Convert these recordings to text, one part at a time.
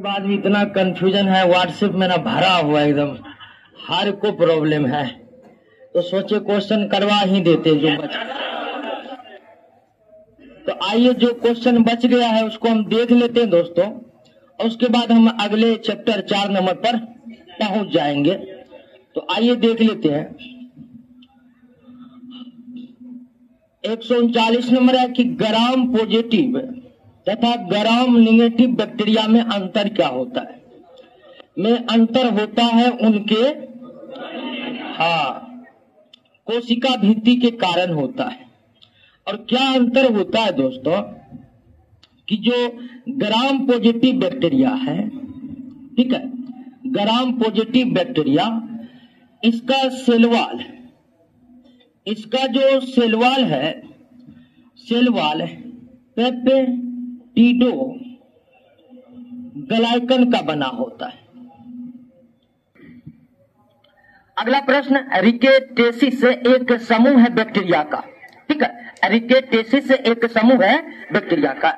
बाद भी इतना कंफ्यूजन है, व्हाट्सएप में ना भरा हुआ एकदम, हर को प्रॉब्लम है। तो सोचे क्वेश्चन करवा ही देते जो बच। तो आइए जो क्वेश्चन बच गया है उसको हम देख लेते हैं दोस्तों, और उसके बाद हम अगले चैप्टर 4 नंबर पर पहुंच जाएंगे। तो आइए देख लेते हैं। 139 नंबर है कि ग्राम पॉजिटिव तथा ग्राम निगेटिव बैक्टीरिया में अंतर क्या होता है। में अंतर होता है उनके कोशिका भित्ति के कारण होता है। और क्या अंतर होता है दोस्तों कि जो ग्राम पॉजिटिव बैक्टीरिया है, ठीक है, ग्राम पॉजिटिव बैक्टीरिया, इसका सेलवाल, इसका जो सेलवाल है, सेलवाल पेप्टिडो ग्लाइकन का बना होता है। अगला प्रश्न, रिकेटेसिस एक समूह है बैक्टीरिया का, ठीक है, रिकेटेसिस एक समूह है बैक्टीरिया का,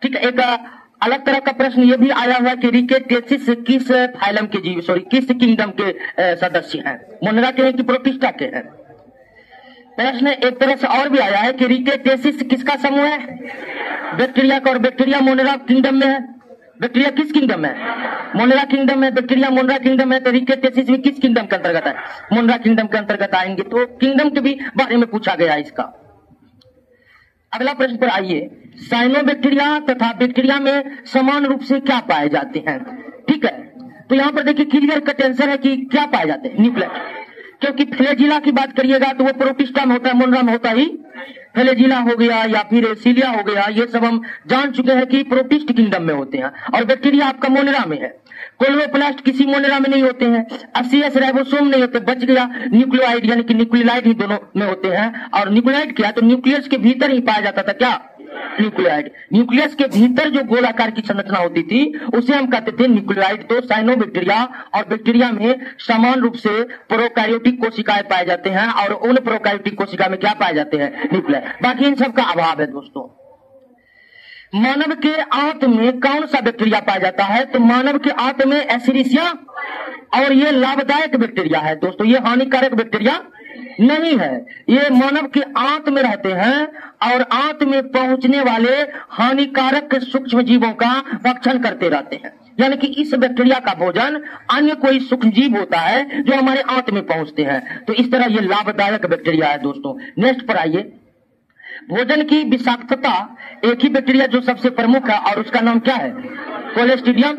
ठीक है। एक अलग तरह का प्रश्न ये भी आया हुआ कि रिकेटेसिस किस फाइलम के जीव, किस किंगडम के सदस्य हैं, मोनेरा के हैं कि प्रोटिस्टा के हैं। प्रश्न एक तरह से और भी आया है कि रिकेटेसिस किसका समूह है, बैक्टीरिया का, और बैक्टीरिया मोनेरा किंगडम में है। बैक्टीरिया किस किंगडम में है, मोनेरा किंगडम में, बैक्टीरिया मोनेरा किंगडम है। तो रिकेटेसिस भी किस किंगडम के अंतर्गत है, मोनेरा किंगडम के अंतर्गत आएंगे। तो किंगडम के भी बारे में पूछा गया इसका। अगला प्रश्न पर आइए, साइनोबैक्टीरिया तथा बैक्टीरिया में समान रूप से क्या पाए जाते हैं, ठीक है। तो यहाँ पर देखिए क्लियर कट आंसर है कि क्या पाए जाते हैं, न्यूक्लियस। क्योंकि फ्लैजिला की बात करिएगा तो वो प्रोटिस्टा में होता है, मोनेरा में होता ही फ्लैजिला हो गया या फिर सीलिया हो गया, ये सब हम जान चुके हैं कि प्रोटिस्ट किंगडम में होते हैं। और बैक्टीरिया आपका मोनेरा में है। क्लोरोप्लास्ट किसी मोनेरा में नहीं होते हैं, एफसीएस राइबोसोम नहीं होते, बच गया न्यूक्लियोइड यानी कि न्यूक्लियोलाइड ही दोनों में होते हैं। और न्यूक्लियोइड क्या, तो न्यूक्लियस के भीतर ही पाया जाता था क्या, न्यूक्लियोइड। न्यूक्लियस के भीतर जो गोलाकार की संरचना होती थी उसे हम कहते थे न्यूक्लियोइड। तो साइनोबैक्टीरिया और बैक्टीरिया में समान रूप से प्रोकैरियोटिक कोशिकाएं पाए जाते हैं, और उन प्रोकैरियोटिक कोशिका में क्या पाए जाते हैं, न्यूक्लियस। बाकी इन सब का अभाव है दोस्तों। मानव के आंत में कौन सा बैक्टीरिया पाया जाता है, तो मानव के आंत में एस्चेरिचिया, और ये लाभदायक बैक्टीरिया है दोस्तों, ये हानिकारक बैक्टीरिया नहीं है। ये मानव के आंत में रहते हैं और आंत में पहुंचने वाले हानिकारक सूक्ष्म जीवों का भक्षण करते रहते हैं। यानी कि इस बैक्टीरिया का भोजन अन्य कोई सूक्ष्म जीव होता है जो हमारे आंत में पहुंचते हैं। तो इस तरह ये लाभदायक बैक्टीरिया है दोस्तों। नेक्स्ट पर आइए, भोजन की विषाक्तता, एक ही बैक्टीरिया जो सबसे प्रमुख है और उसका नाम क्या है, कोलेस्ट्रीडियम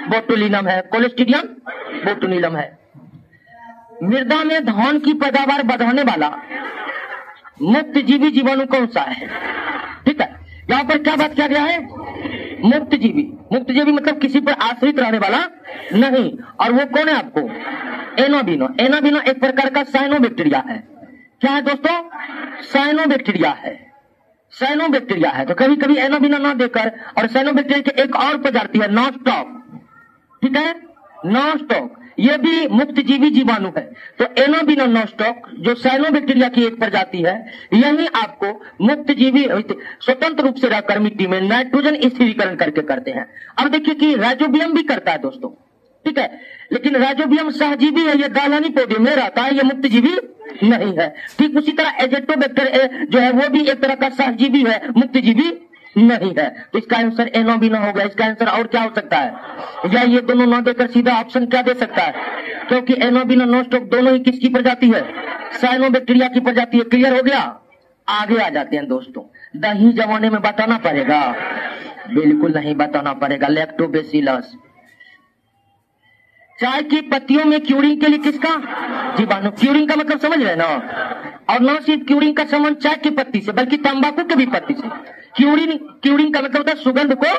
बोटुलिनम है, कोलेस्ट्रीडियम बोटुलिनम है। मृदा में धान की पैदावार बढ़ाने वाला मुक्त जीवी जीवाणु कौन सा है, ठीक है। यहाँ पर क्या बात किया गया है, मुक्त जीवी। मुक्त जीवी मतलब किसी पर आश्रित रहने वाला नहीं, और वो कौन है आपको, एनाबिनो। एनाबिनो एक प्रकार का साइनोबैक्टीरिया है। क्या है दोस्तों, साइनोबैक्टीरिया है, साइनोबैक्टीरिया है। तो कभी कभी एनाबिनो ना देकर, और साइनोबैक्टीरिया की एक और प्रजाति है नॉनस्टॉक, ठीक है, नॉनस्टॉक, ये भी मुक्त जीवी जीवाणु है। तो एनाबिनो नॉनस्टॉक जो साइनोबैक्टीरिया की एक प्रजाति है, यही आपको मुक्त जीवी स्वतंत्र रूप से रहकर मिट्टी में नाइट्रोजन स्थिरीकरण करके करते हैं। अब देखिए कि राइजोबियम भी करता है दोस्तों, ठीक है, लेकिन राइजोबियम सहजीवी है, ये दालानी पौधे में रहता है, ये मुक्त जीवी नहीं है। ठीक उसी तरह एजेटोबैक्टर जो है वो भी एक तरह का सहजीवी है, मुक्त जीवी नहीं है। तो इसका आंसर एनाबिनो होगा। इसका आंसर और क्या हो सकता है, या ये दोनों ना देकर सीधा ऑप्शन क्या दे सकता है, क्योंकि एनाबिनो नॉनस्टॉक दोनों ही किसकी प्रजाति है, साइनोबैक्टीरिया की प्रजाति है। क्लियर हो गया। आगे आ जाते हैं दोस्तों, दही जमाने में बताना पड़ेगा, बिल्कुल नहीं बताना पड़ेगा, लैक्टोबैसिलस। चाय की पत्तियों में क्यूरिंग के लिए किसका, जीवाणु। क्यूरिंग का मतलब समझ रहे ना, और न सिर्फ क्यूरिंग का संबंध चाय की पत्ती से बल्कि तंबाकू के भी पत्ती से। क्यूरिंग का मतलब होता है सुगंध को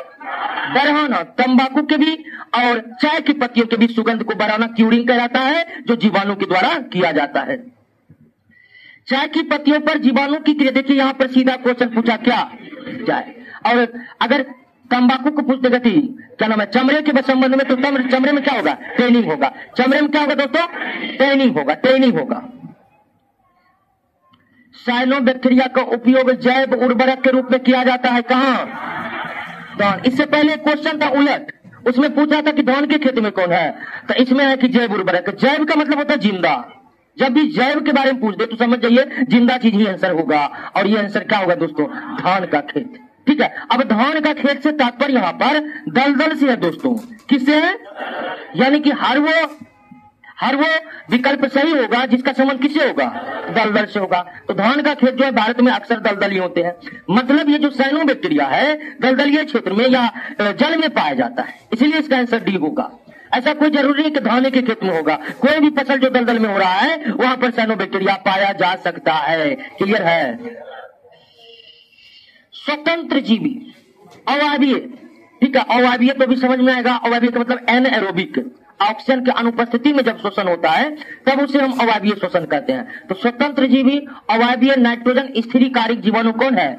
बढ़ाना, तंबाकू के भी और चाय की पत्तियों के भी सुगंध को बढ़ाना क्यूरिंग कहलाता है, जो जीवाणु के द्वारा किया जाता है। चाय की पत्तियों पर जीवाणु की क्रिया, देखिए यहाँ पर सीधा क्वेश्चन पूछा क्या जाए, और अगर तंबाकू को पूछते गति क्या नाम है, चमड़े के संबंध में, तो चमड़े में क्या होगा, ट्रेनिंग होगा। चमड़े में क्या होगा दोस्तों, ट्रेनिंग होगा, ट्रेनिंग होगा। साइनोबैक्टीरिया का उपयोग जैव उर्वरक के रूप में किया जाता है कहां, इससे पहले क्वेश्चन था उलट, उसमें पूछा था कि धान के खेत में कौन है, तो इसमें है कि जैव उर्वरक। जैव का मतलब होता है जिंदा। जब भी जैव के बारे में पूछ दे तो समझ जाइए जिंदा चीज ही आंसर होगा, और ये आंसर क्या होगा दोस्तों, धान का खेत। ठीक है, अब धान का खेत से तात्पर्य यहाँ पर दलदल से है दोस्तों। किससे है? यानी कि हर वो विकल्प सही होगा जिसका संबंध किससे होगा, दलदल से होगा। तो धान का खेत जो है भारत में अक्सर दलदली होते हैं। मतलब ये जो साइनोबैक्टीरिया है दलदलीय क्षेत्र में या जल में पाया जाता है, इसीलिए इसका आंसर डी होगा। ऐसा कोई जरूरी नहीं कि धान के खेत में होगा, कोई भी फसल जो दलदल में हो रहा है वहां पर साइनोबैक्टीरिया पाया जा सकता है। क्लियर है? स्वतंत्र जीवी अवायवीय, ठीक है, अवायवीय तो भी समझ में आएगा। अवायवीय का मतलब एनएरोबिक, ऑक्सीजन के अनुपस्थिति में जब शोषण होता है तब उसे हम अवायवीय शोषण कहते हैं। तो स्वतंत्र जीवी अवायवीय नाइट्रोजन स्थिरीकारक जीवाणु कौन है?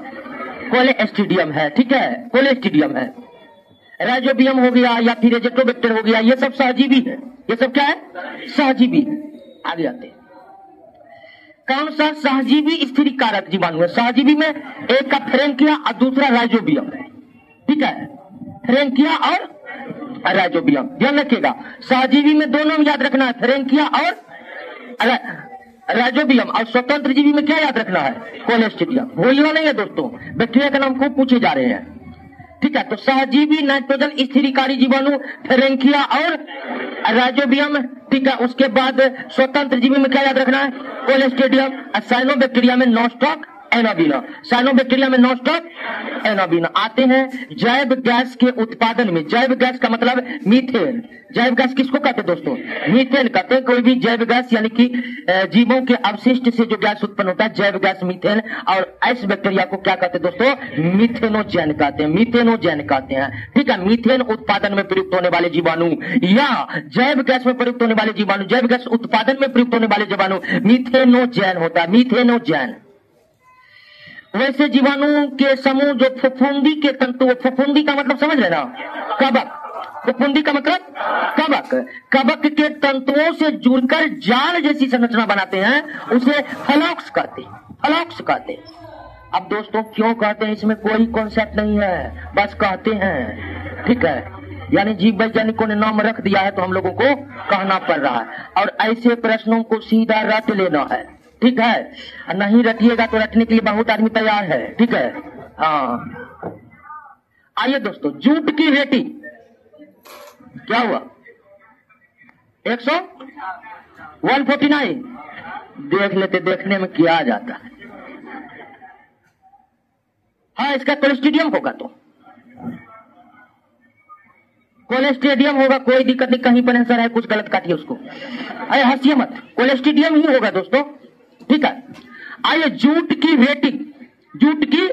कोलेस्ट्रिडियम है। ठीक है, कोलेस्ट्रिडियम है। राइजोबियम हो गया या फिर एजेक्टोबैक्टर हो गया, ये सब सहजीवी है। ये सब क्या है? सहजीवी। आगे आते हैं, कौन सा सहजीवी स्थिरीकारक जीवाणु है? सहजीवी में एक का फ्रेंकिया और दूसरा राइजोबियम है। ठीक है, फ्रेंकिया और राइजोबियम, ध्यान रखिएगा। सहजीवी में दो नाम याद रखना है, फ्रेंकिया और राइजोबियम। और स्वतंत्र जीवी में क्या याद रखना है? कोलेस्ट्रिडियम। भूलना नहीं है दोस्तों, बैक्टीरिया का नाम खूब पूछे जा रहे हैं। ठीक है, तो सहजीवी नाइट्रोजन स्थिरीकारी जीवाणु फ्रेंकिया और राइजोबियम। ठीक है, उसके बाद स्वतंत्र जीवी में क्या याद रखना है? कोलेस्ट्रिडियम। साइनोबैक्टीरिया में नॉस्टॉक एनाबिना, साइनोबैक्टीरिया में नॉस्टॉक एनाबिना। आते हैं जैव गैस के उत्पादन में। जैव गैस का मतलब मीथेन। जैव गैस किसको कहते हैं दोस्तों? मीथेन कहते हैं। कोई भी जैव गैस यानी कि जीवों के अवशिष्ट से जो गैस उत्पन्न होता है जैव गैस मीथेन। और इस बैक्टीरिया को क्या कहते हैं दोस्तों? मीथेनोजैन कहते हैं, मीथेनोजैन कहते हैं। ठीक है, मीथेन उत्पादन में प्रयुक्त होने वाले जीवाणु या जैव गैस में प्रयुक्त होने वाले जीवाणु, जैव गैस उत्पादन में प्रयुक्त होने वाले जीवाणु मीथेनोजैन होता है, मीथेनोजैन। वैसे जीवाणु के समूह जो फफूंदी के तंतु, फफूंदी का मतलब समझ रहे ना, कवक। फफूंदी का मतलब कवक। कवक के तंतुओं से जुड़कर जाल जैसी संरचना बनाते हैं, उसे फलॉक्स कहते हैं, फलॉक्स कहते हैं। अब दोस्तों क्यों कहते हैं इसमें कोई कॉन्सेप्ट नहीं है, बस कहते हैं। ठीक है, यानी जीव वैज्ञानिकों ने नाम रख दिया है तो हम लोगों को कहना पड़ रहा है। और ऐसे प्रश्नों को सीधा रट लेना है। ठीक है, नहीं रटिएगा तो रटने के लिए बहुत आदमी तैयार है। ठीक है, हाँ। आइए दोस्तों, जूट की रेटिंग क्या हुआ? 149। देख लेते, देखने में क्या जाता है। हाँ, इसका कोलेस्ट्रिडियम होगा, तो कोलेस्ट्रिडियम होगा, कोई दिक्कत नहीं। कहीं पर आंसर है, कुछ गलत काटिए उसको, अरे हंसिए मत, कोलेस्ट्रिडियम ही होगा दोस्तों। ठीक है, आइए जूट की रेटिंग। जूट की,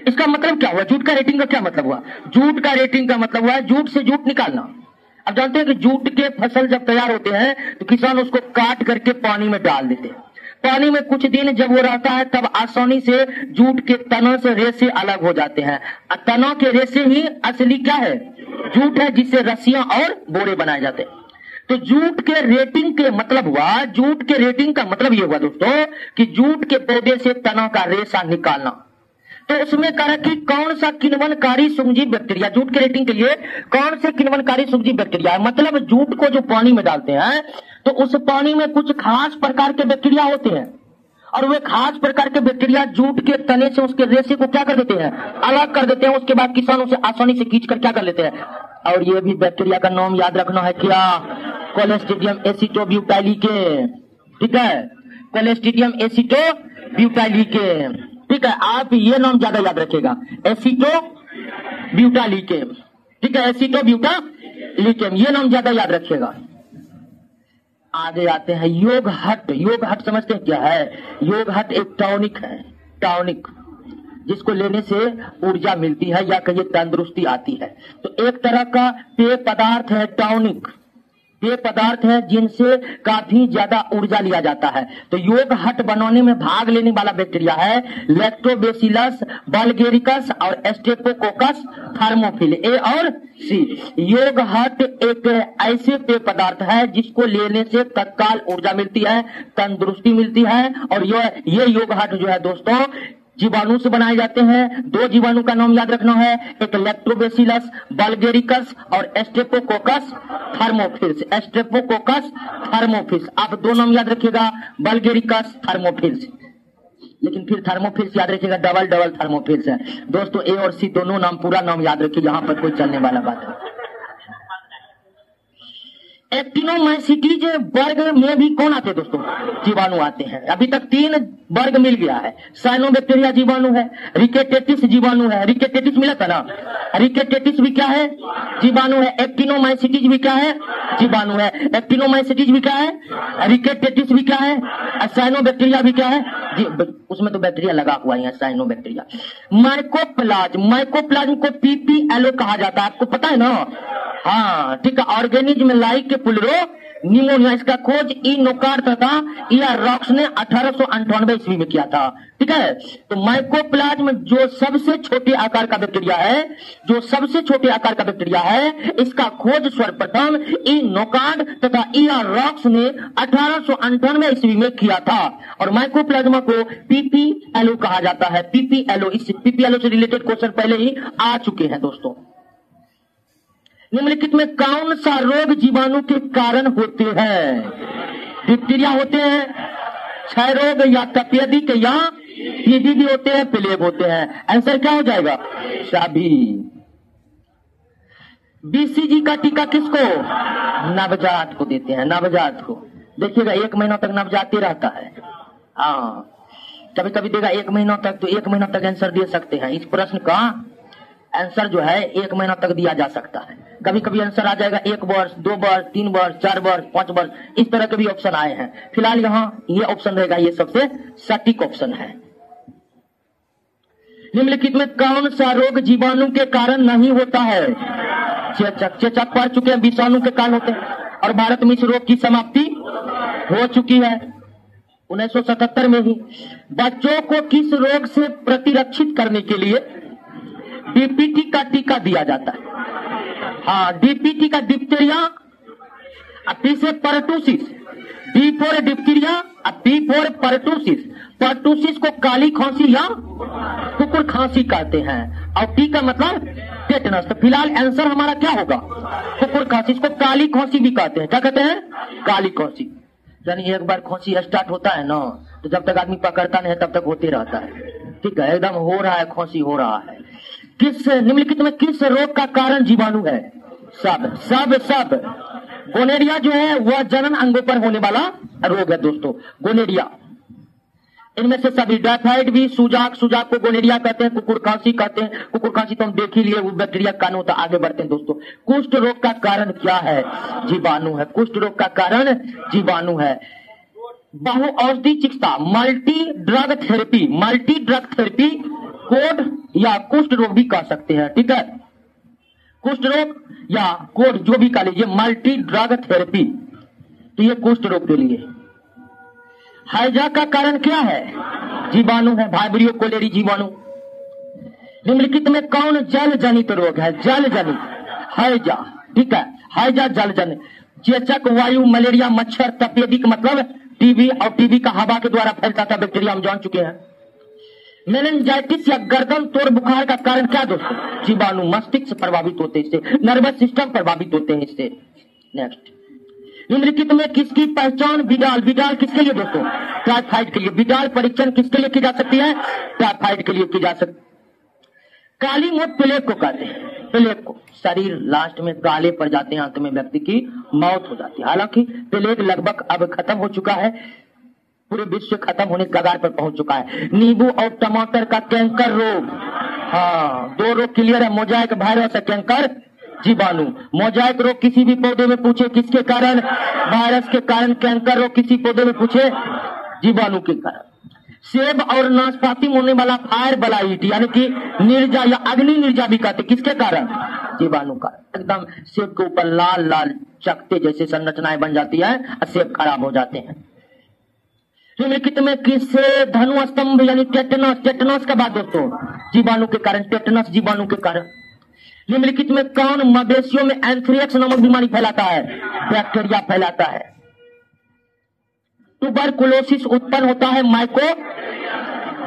इसका मतलब क्या हुआ? जूट का रेटिंग का क्या मतलब हुआ? जूट का रेटिंग का मतलब हुआ जूट से जूट निकालना। अब जानते हैं कि जूट के फसल जब तैयार होते हैं तो किसान उसको काट करके पानी में डाल देते हैं। पानी में कुछ दिन जब वो रहता है तब आसानी से जूट के तना से रेशे अलग हो जाते हैं। तना के रेशे ही असली क्या है? जूट है, जिससे रस्सियां और बोरे बनाए जाते हैं। तो जूट के रेटिंग के मतलब हुआ, जूट के रेटिंग का मतलब ये हुआ दोस्तों कि जूट के पौधे से तना का रेशा निकालना। तो उसमें कहा कि कौन सा किण्वनकारी सूक्ष्मजीव बैक्टीरिया, जूट के रेटिंग के लिए कौन से किण्वनकारी सूक्ष्मजीव बैक्टीरिया है। मतलब जूट को जो पानी में डालते हैं तो उस पानी में कुछ खास प्रकार के बैक्टीरिया होते हैं, और वे खास प्रकार के बैक्टीरिया जूट के तने से उसके रेशे को क्या कर देते हैं? अलग कर देते हैं। उसके बाद किसान उसे आसानी से खींच कर क्या कर लेते हैं? और ये भी बैक्टीरिया का नाम याद रखना है, क्या? कोलेस्ट्रिडियम एसिटोब्यूटाइलिके। ठीक है, कोलेस्ट्रिडियम एसिटोब्यूटाइलिके। ठीक है, आप ये नाम ज्यादा याद रखिएगा, एसिटोब्यूटाइलिके। ठीक है, एसिटोब्यूटाइलिके, ये नाम ज्यादा याद रखिएगा। आगे आते हैं योग हट। योग हट समझते हैं क्या है? योग हट एक टॉनिक है, टॉनिक, जिसको लेने से ऊर्जा मिलती है या कहिए तंदुरुस्ती आती है। तो एक तरह का पेय पदार्थ है टॉनिक, पेय पदार्थ है जिनसे काफी ज्यादा ऊर्जा लिया जाता है। तो योग हट बनाने में भाग लेने वाला बैक्टीरिया है लैक्टोबैसिलस बल्गेरिकस और स्टेफोकोकस थर्मोफिल, ए और सी। योग हट एक ऐसे पेय पदार्थ है जिसको लेने से तत्काल ऊर्जा मिलती है, तंदुरुस्ती मिलती है। और ये योग हट जो है दोस्तों जीवाणु से बनाए जाते हैं। 2 जीवाणु का नाम याद रखना है, एक लैक्टोबैसिलस बल्गेरिकस और स्ट्रेप्टोकोकस थर्मोफिल्स। स्ट्रेप्टोकोकस थर्मोफिल्स, आप 2 नाम याद रखिएगा, बल्गेरिकस थर्मोफिल्स। लेकिन फिर थर्मोफिल्स याद रखिएगा, डबल थर्मोफिल्स है दोस्तों। ए और सी दोनों नाम, पूरा नाम याद रखिए, यहां पर कोई चलने वाला बात है। एक्टिनोमाइसिटीज वर्ग में भी कौन आते हैं दोस्तों? जीवाणु आते हैं। अभी तक 3 वर्ग मिल गया है। साइनोबैक्टीरिया जीवाणु है, रिकेटेटिस जीवाणु है, रिकेटेटिस मिला था ना, रिकेटेटिस भी क्या है? जीवाणु है। एक्टिनोमाइसिटीज भी क्या है? जीवाणु है। एक्टिनोमाइसिटीज भी क्या है? रिकेटेटिस भी क्या है? साइनोबैक्टीरिया भी क्या है? उसमें तो बैक्टीरिया लगा हुआ है, साइनोबैक्टीरिया। माइकोप्लाज्म को पीपीएलओ कहा जाता है, आपको पता है ना? हाँ ठीक है। ऑर्गेनिज्म लाइक के पुलरो निमोनिया, इसका खोज ई नोकार तथा या रॉक्स ने 1898 ईस्वी में किया था। ठीक है। तो माइकोप्लाज्म जो सबसे छोटे आकार का बैक्टीरिया है, जो सबसे छोटे आकार का बैक्टीरिया है, इसका खोज सर्वप्रथम ई नोकार्ड तथा ई रॉक्स ने 1898 ईस्वी में किया था। और माइकोप्लाज्मा को पीपीएलओ कहा जाता है। पीपीएलओ, इस पीपीएलओ से रिलेटेड क्वेश्चन पहले ही आ चुके हैं दोस्तों। निम्नलिखित में कौन सा रोग जीवाणु के कारण होते हैं? डिप्टीरिया होते हैं, क्षय रोग या तपेदिक या टीबी भी होते हैं, प्लेग होते हैं। आंसर क्या हो जाएगा? सभी। बीसीजी का टीका किसको? नवजात को देते हैं, नवजात को। देखिएगा 1 महीना तक नवजात ही रहता है। हाँ, कभी कभी देगा 1 महीना तक, तो 1 महीना तक आंसर दे सकते हैं। इस प्रश्न का आंसर जो है 1 महीना तक दिया जा सकता है। कभी कभी आंसर आ जाएगा 1 वर्ष, 2 वर्ष, 3 वर्ष, 4 वर्ष, 5 वर्ष, इस तरह के भी ऑप्शन आए हैं। फिलहाल यहाँ ये ऑप्शन रहेगा, ये सबसे सटीक ऑप्शन है। निम्नलिखित में कौन सा रोग जीवाणु के कारण नहीं होता है? चेचक। चेचक पढ़ चुके हैं, विषाणु के कारण होते हैं। और भारत में इस रोग की समाप्ति हो चुकी है 1977 में ही। बच्चों को किस रोग से प्रतिरक्षित करने के लिए डीपीटी का टीका दिया जाता है? हाँ, डीपीटी का डिप्थीरिया, पी से pertussis, D for diphtheria, P for pertussis. Pertussis को काली खांसी या कुकुर खांसी कहते हैं, और टी का मतलब टेटनस। तो फिलहाल आंसर हमारा क्या होगा? कुकुर खांसी। इसको काली खांसी भी कहते हैं। क्या कहते हैं? काली खांसी। यानी एक बार खांसी स्टार्ट होता है ना, तो जब तक आदमी पकड़ता नहीं तब तक होते रहता है। ठीक है, एकदम हो रहा है, खांसी हो रहा है। किस निम्नलिखित में किस रोग का कारण जीवाणु है? सब। गोनेरिया जो है वह जनन अंगों पर होने वाला रोग है दोस्तों, गोनेरिया। इनमें से सभी, टाइफाइड भी, सुजाक को गोनेरिया कहते हैं, कुकुर खांसी कहते हैं। कुकुर खांसी तो हम देख ही लिए, वो बैक्टीरिया का कारण होता है। आगे बढ़ते हैं दोस्तों। कुष्ठ रोग का कारण क्या है? जीवाणु है। कुष्ठ रोग का कारण जीवाणु है। बहु औषधि चिकित्सा, मल्टी ड्रग थेरेपी कोड या कुष्ठ रोग भी कह सकते हैं। ठीक है, कुष्ठ रोग या कोड जो भी कह लीजिए, मल्टी ड्रग थेरेपी। तो ये कुष्ठ रोग के लिए। हैजा का कारण क्या है? जीवाणु है, वाइब्रियो कोलेरी जीवाणु। निम्नलिखित में कौन जल जनित रोग है? जल जनित, हैजा। ठीक है, हैजा जल जनित। चेचक, वायु, मलेरिया, मच्छर, तपेदिक मतलब टीबी, और टीबी का हवा के द्वारा फैलता था बैक्टीरिया, हम जान चुके हैं। मेनिंजाइटिस या गर्दन तोड़ बुखार का कारण क्या दोस्तों? जीवाणु। मस्तिष्क प्रभावित होते हैं इससे, नर्वस सिस्टम प्रभावित होते हैं इससे। नेक्स्ट, निम्नलिखित में किसकी पहचान? बिडाल किसके लिए दोस्तों? टाइफाइड के लिए। बिडाल परीक्षण किसके लिए की जा सकती है? टाइफाइड के लिए की जा सकती। काली मौत प्लेग को कहते हैं। प्लेग को शरीर लास्ट में काले पड़ जाते हैं, अंत में व्यक्ति की मौत हो जाती है। हालांकि प्लेग लगभग अब खत्म हो चुका है, पूरे विश्व से खत्म होने के कगार पर पहुंच चुका है। नींबू और टमाटर का कैंकर रोग, हाँ 2 रोग क्लियर है, मोजाइक वायरस, कैंकर जीवाणु। मोजाइक रोग किसी भी पौधे में पूछे किसके कारण? वायरस के कारण। कैंकर रोग किसी पौधे में पूछे जीवाणु के कारण। सेब और नाशपाती में होने वाला फायर ब्लाइट यानी कि निर्जा या अग्नि निर्जा भी कहते, किसके कारण? जीवाणु का। एकदम सेब के ऊपर लाल लाल चकते जैसे संरचनाएं बन जाती है और सेब खराब हो जाते हैं। निम्नलिखित में किससे धनु स्तंभ यानी टेटनस का बात दोस्तों? जीवाणु के कारण, टेटनस जीवाणु के कारण। निम्नलिखित में कौन मवेशियों में एंथ्रेक्स नामक बीमारी फैलाता है? बैक्टीरिया फैलाता है। ट्यूबरकुलोसिस उत्पन्न होता है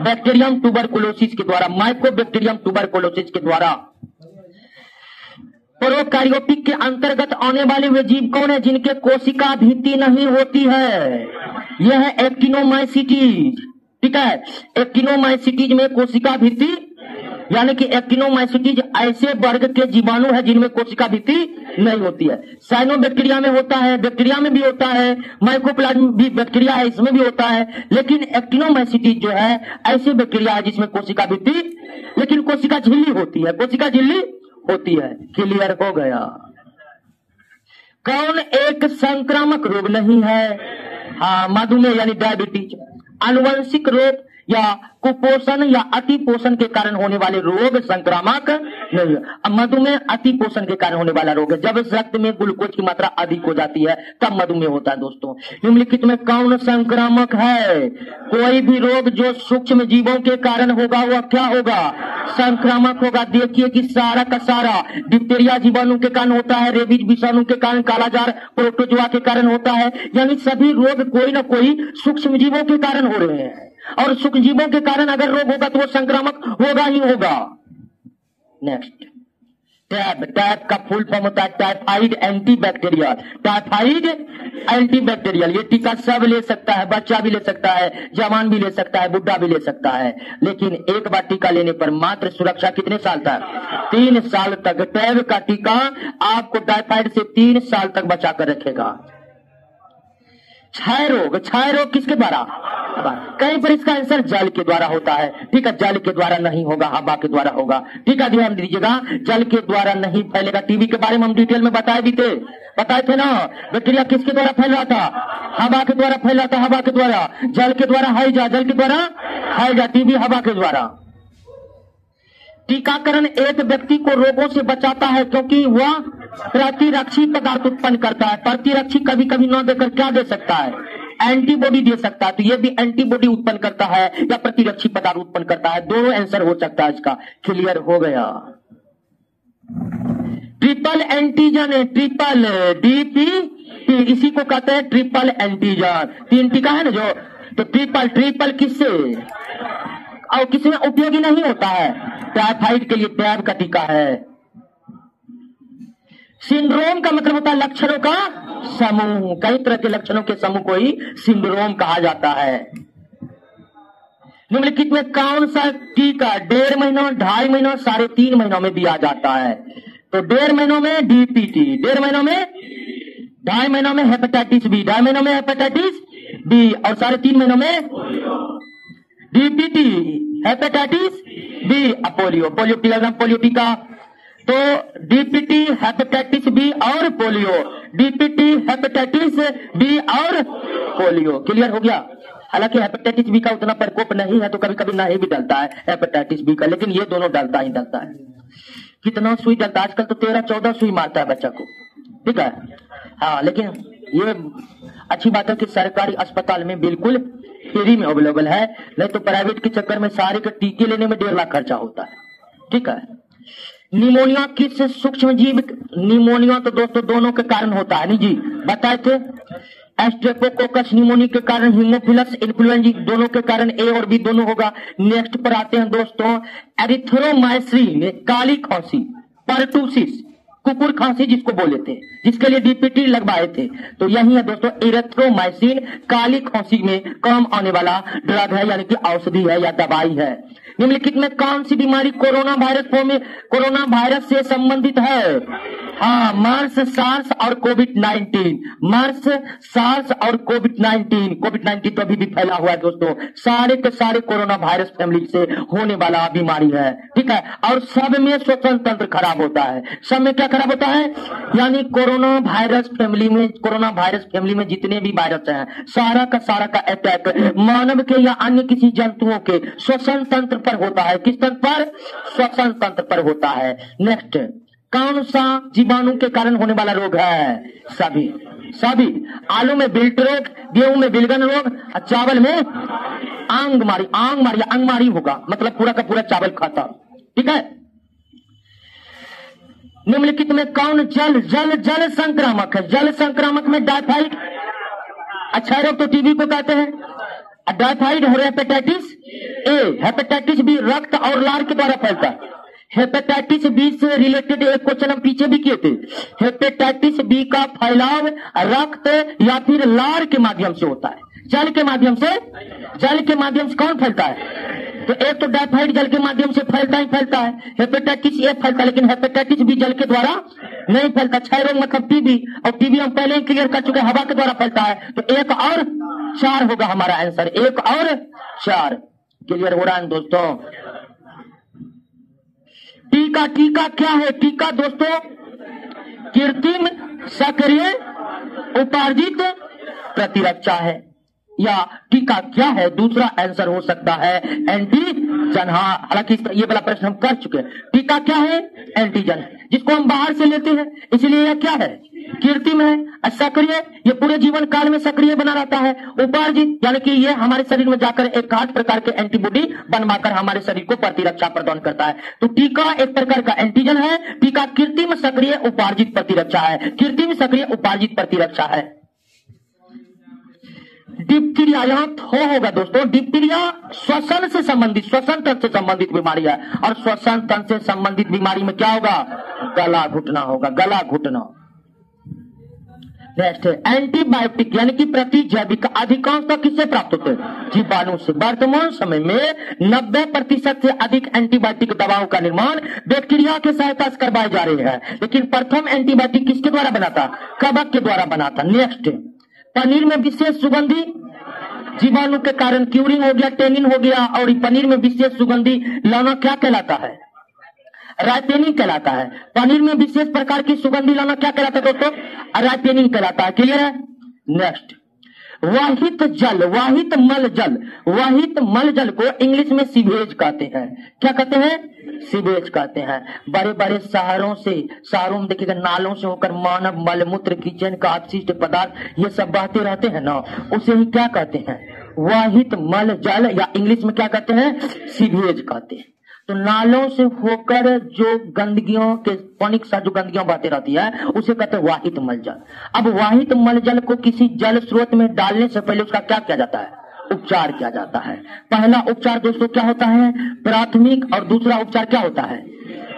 बैक्टीरियम ट्यूबरकुलोसिस के द्वारा, माइकोबैक्टीरियम ट्यूबरकुलोसिस के द्वारा। प्रोकैरियोटिक के अंतर्गत आने वाले वे जीव कौन है जिनके कोशिका भित्ति नहीं होती है? यह है एक्टिनोमाइसिटीज। ठीक है, एक्टिनोमाइसिटीज में कोशिका भित्ति, यानी कि एक्टिनोमाइसिटीज ऐसे वर्ग के जीवाणु है जिनमें कोशिका भित्ति नहीं होती है। साइनोबैक्टीरिया में होता है, बैक्टीरिया में भी होता है, माइकोप्लाज्म भी बैक्टीरिया है, इसमें भी होता है। लेकिन एक्टिनोमाइसिटीज जो है ऐसे बैक्टीरिया है जिसमें कोशिका भित्ति, लेकिन कोशिका झिल्ली होती है, कोशिका झिल्ली होती है। क्लियर हो गया? कौन एक संक्रामक रोग नहीं है? हाँ, मधुमेह यानी डायबिटीज। आनुवंशिक रोग या कुपोषण या अति पोषण के कारण होने वाले रोग संक्रामक नहीं है। अब मधुमेह अति पोषण के कारण होने वाला रोग है। जब रक्त में ग्लूकोज की मात्रा अधिक हो जाती है तब मधुमेह होता है। दोस्तों, निम्नलिखित में कौन संक्रामक है? कोई भी रोग जो सूक्ष्म जीवों के कारण होगा वह क्या होगा? संक्रामक होगा। देखिए कि सारा का सारा डिप्थीरिया जीवाणु के कारण होता है, रेबीज विषाणु के कारण, कालाजार प्रोटोजोआ के कारण होता है। यानी सभी रोग कोई न कोई सूक्ष्म जीवों के कारण हो रहे हैं, और सूक्ष्म जीवों के कारण अगर रोग होगा तो वो संक्रामक होगा ही होगा। Next, tab. टैब का फुल फॉर्म होता है टाइफाइड एंटीबैक्टीरियल। Typhoid antibacterial. ये टीका सब ले सकता है, बच्चा भी ले सकता है, जवान भी ले सकता है, बुढ़ा भी ले सकता है। लेकिन एक बार टीका लेने पर मात्र सुरक्षा कितने साल तक? 3 साल तक। टैब का टीका आपको टाइफाइड से 3 साल तक बचा कर रखेगा। क्षय रोग। क्षय रोग किसके द्वारा? कहीं पर इसका आंसर जल के द्वारा होता है। ठीक है, जल के द्वारा नहीं होगा, हवा के द्वारा होगा। ठीक है, ध्यान दीजिएगा, जल के द्वारा नहीं फैलेगा। टीबी के बारे में हम डिटेल में बताए थे ना। बैक्टीरिया किसके द्वारा फैल रहा था? हवा के द्वारा फैल रहा था, हवा के द्वारा। जल के द्वारा हैजा, जल के द्वारा हैजा। टीबी हवा के द्वारा। टीकाकरण एक व्यक्ति को रोगों से बचाता है क्योंकि वह प्रतिरक्षी पदार्थ उत्पन्न करता है। प्रतिरक्षी कभी कभी न देकर क्या दे सकता है? एंटीबॉडी दे सकता है। तो ये भी एंटीबॉडी उत्पन्न करता है या प्रतिरक्षी पदार्थ उत्पन्न करता है, दोनों आंसर हो सकता है इसका। क्लियर हो गया? ट्रिपल एंटीजन है, ट्रिपल डीपीटी, इसी को कहते हैं ट्रिपल एंटीजन। 3 टीका है ना जो, तो ट्रिपल किससे और किसी में उपयोगी नहीं होता है? टाइफाइड के लिए टैब का टीका है। सिंड्रोम का मतलब होता है लक्षणों का समूह। कई तरह के लक्षणों के समूह को ही सिंड्रोम कहा जाता है। निम्नलिखित में कौन सा टीका 1.5 महीनों, 2.5 महीनों, 3.5 महीनों में दिया जाता है? तो 1.5 महीनों में डीपीटी, 1.5 महीनों में, 2.5 महीनों में हेपेटाइटिस बी, 2.5 महीनों में हेपेटाइटिस बी, और 3.5 महीनों में DPT, hepatitis B, polio. Polio टीका, पोलियो टीका। तो डीपीटी, हेपेटाइटिस बी और पोलियो। डीपीटी, हेपेटाइटिस बी और पोलियो। क्लियर हो गया? हालांकि हेपेटाइटिस बी का उतना प्रकोप नहीं है तो कभी कभी नहीं भी डलता है हेपेटाइटिस बी का, लेकिन ये दोनों डलता ही डलता है। कितना सुई डलता है आजकल? तो 13-14 सुई मारता है बच्चा को। ठीक है, हाँ, लेकिन ये अच्छी बात है कि सरकारी अस्पताल में बिल्कुल फ्री में अवेलेबल है, नहीं तो प्राइवेट के चक्कर में सारे के टीके लेने में 1.5 लाख खर्चा होता है। ठीक है। निमोनिया किस सूक्ष्म जीव? निमोनिया तो दोस्तों दोनों के कारण होता है। नहीं जी, बताए थे। स्ट्रेप्टोकोकस निमोनिया के कारण, हीमोफिलस इन्फ्लुएंजा दोनों के कारण, ए और बी दोनों होगा। नेक्स्ट पर आते हैं दोस्तों, एरिथ्रोमाइसिन, काली खांसी, पर्टूसिस, कुकुर खांसी जिसको बोले थे, जिसके लिए डीपीटी लगवाए थे। तो यही है दोस्तों एरिथ्रोमाइसिन, काली खांसी में काम आने वाला ड्रग है, यानी कि औषधि है या दवाई है। निम्नलिखित में कौन सी बीमारी कोरोना वायरस से संबंधित है? हाँ, मार्स, सार्स और कोविड-19। मार्स, सार्स और कोविड-19। कोविड-19 तो अभी भी फैला हुआ है दोस्तों। सारे के सारे कोरोना वायरस फैमिली से होने वाला बीमारी है। ठीक है, और सब में श्वसन तंत्र खराब होता है। सब में क्या खराब होता है? यानी कोरोना वायरस फैमिली में जितने भी वायरस हैं, सारा का अटैक मानव के या अन्य किसी जंतुओं के श्वसन तंत्र पर होता है। किस तंत्र पर? श्वसन तंत्र पर होता है। नेक्स्ट, कौन सा जीवाणु के कारण होने वाला रोग है? सभी। आलू में बिल्ट रोग, गेहूं में बिलगन रोग, और चावल में अंगमारी होगा, मतलब पूरा का पूरा चावल खाता। ठीक है। निम्नलिखित में कौन जल संक्रामक है? जल संक्रामक में टाइफाइड। अच्छा रोग तो टीबी को कहते हैं, टाइफाइड हो रहा है हेपेटाइटिस ए। हेपेटाइटिस बी रक्त और लार के द्वारा फैलता है। हेपेटाइटिस बी से रिलेटेड एक क्वेश्चन हम पीछे भी किए थे। हेपेटाइटिस बी का फैलाव रक्त या फिर लार के माध्यम से होता है, जल के माध्यम से। जल के माध्यम से कौन फैलता है? तो एक तो टाइफाइड जल के माध्यम से फैलता ही फैलता है, हेपेटाइटिस ए फैलता है, लेकिन हेपेटाइटिस बी जल के द्वारा नहीं फैलता। क्षय रोग मतलब टीबी, और टीबी हम पहले ही क्लियर कर चुके, हवा के द्वारा फैलता है। तो 1 और 4 होगा हमारा आंसर, 1 और 4। क्लियर हो रहा है दोस्तों? टीका, टीका क्या है? टीका दोस्तों कृत्रिम सक्रिय उपार्जित प्रतिरक्षा है, या टीका क्या है? दूसरा आंसर हो सकता है एंटीजन। हालांकि ये वाला प्रश्न हम कर चुके हैं। टीका क्या है? एंटीजन, जिसको हम बाहर से लेते हैं, इसलिए यह क्या है? कृत्रिम है। सक्रिय, ये पूरे जीवन काल में सक्रिय बना रहता है। उपार्जित यानी कि ये हमारे शरीर में जाकर एक खास प्रकार के एंटीबॉडी बनवाकर हमारे शरीर को प्रतिरक्षा प्रदान करता है। तो टीका एक प्रकार का एंटीजन है। टीका कृत्रिम सक्रिय उपार्जित प्रतिरक्षा है। कृत्रिम सक्रिय उपार्जित प्रतिरक्षा है। डिप्थीरिया यहाँ थो होगा दोस्तों। डिप्थीरिया श्वसन से संबंधित, श्वसन तंत्र से संबंधित बीमारी है, और श्वसन तंत्र से संबंधित बीमारी में क्या होगा? गला घुटना होगा, गला घुटना। नेक्स्ट है एंटीबायोटिक यानी कि प्रतिजैविक अधिकांशतः किससे प्राप्त होते हैं? जीवाणु से। वर्तमान समय में 90% से अधिक एंटीबायोटिक दवाओं का निर्माण बैक्टीरिया के सहायता से करवाए जा रहे हैं, लेकिन प्रथम एंटीबायोटिक किसके द्वारा बना था? कवक के द्वारा बना था। नेक्स्ट पनीर में विशेष सुगंधी जीवाणु के कारण क्यूरिंग हो गया, टेनिन हो गया, और पनीर में विशेष सुगंधी लाना क्या कहलाता है? राइपेनिन कहलाता है। पनीर में विशेष प्रकार की सुगंधी लाना क्या कहलाता है दोस्तों? राइपेनिन कहलाता है। क्लियर है? नेक्स्ट वाहित जल, वाहित मल जल। वाहित मल जल को इंग्लिश में सीवेज कहते हैं। क्या कहते हैं? सीवेज कहते हैं। बड़े बड़े शहरों में देखिएगा नालों से होकर मानव मल मूत्र किचन का अपशिष्ट पदार्थ ये सब बहते रहते हैं ना, उसे ही क्या कहते हैं? वाहित मल जल, या इंग्लिश में क्या कहते हैं? सीवेज कहते हैं। तो नालों से होकर जो गंदगियों के पानी के साथ जो गंदगियां बहती रहती है उसे कहते हैं वाहित मल जल। अब वाहित मल जल को किसी जल स्रोत में डालने से पहले उसका क्या किया जाता है? उपचार किया जाता है। पहला उपचार दोस्तों क्या होता है? प्राथमिक, और दूसरा उपचार क्या होता है?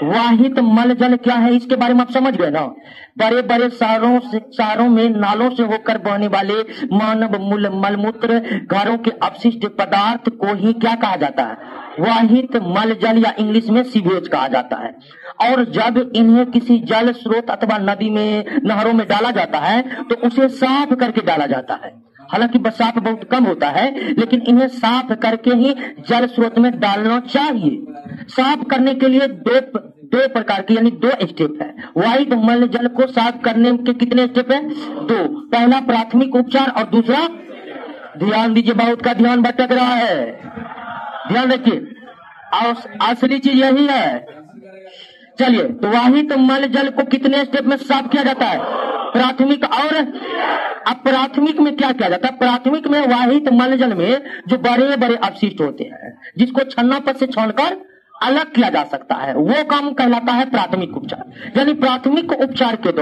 वाहित मल जल क्या है इसके बारे में आप समझ गए ना? बड़े बड़े शहरों में नालों से होकर बहने वाले मानव मलमूत्र घरों के अपशिष्ट पदार्थ को ही क्या कहा जाता है? वाहित मल जल, या इंग्लिश में सीवेज कहा जाता है। और जब इन्हें किसी जल स्रोत अथवा नदी में, नहरों में डाला जाता है तो उसे साफ करके डाला जाता है। हालांकि साफ बहुत कम होता है, लेकिन इन्हें साफ करके ही जल स्रोत में डालना चाहिए। साफ करने के लिए दो प्रकार की यानी 2 स्टेप है। वाहित मल जल को साफ करने के कितने स्टेप है? 2। पहला प्राथमिक उपचार, और दूसरा, ध्यान दीजिए, बहुत का ध्यान भटक रहा है, ध्यान रखिए, असली चीज यही है। चलिए, तो वाहित मल जल को कितने स्टेप में साफ किया जाता है? प्राथमिक। और अब प्राथमिक में क्या किया जाता है? प्राथमिक में वाहित मल जल में जो बड़े बड़े अपशिष्ट होते हैं, जिसको छन्ना पर से छानकर अलग किया जा सकता है, वो काम कहलाता है प्राथमिक उपचार। यानी प्राथमिक उपचार के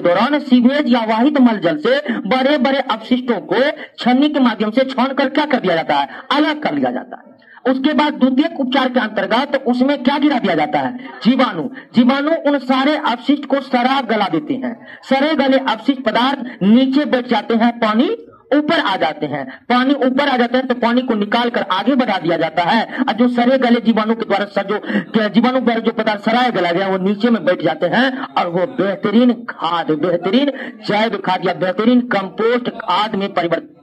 दौरान सीवेज या वाहित मल जल से बड़े बड़े अपशिष्टों को छन्नी के माध्यम से छानकर क्या कर दिया जाता है? अलग कर लिया जाता है। उसके बाद द्वितीयक उपचार के अंतर्गत उसमें क्या गिरा दिया जाता है? जीवाणु उन सारे अपशिष्ट को सरा गला देते हैं। सरे गले अपशिष्ट पदार्थ नीचे बैठ जाते हैं, पानी ऊपर आ जाते हैं। पानी ऊपर आ जाते हैं तो पानी को निकाल कर आगे बढ़ा दिया जाता है, और जो सरे गले जीवाणु के द्वारा जीवाणु द्वारा जो पदार्थ सराया गला गया वो नीचे में बैठ जाते हैं, और वो बेहतरीन खाद, बेहतरीन जैव खाद या बेहतरीन कंपोस्ट खाद में परिवर्तन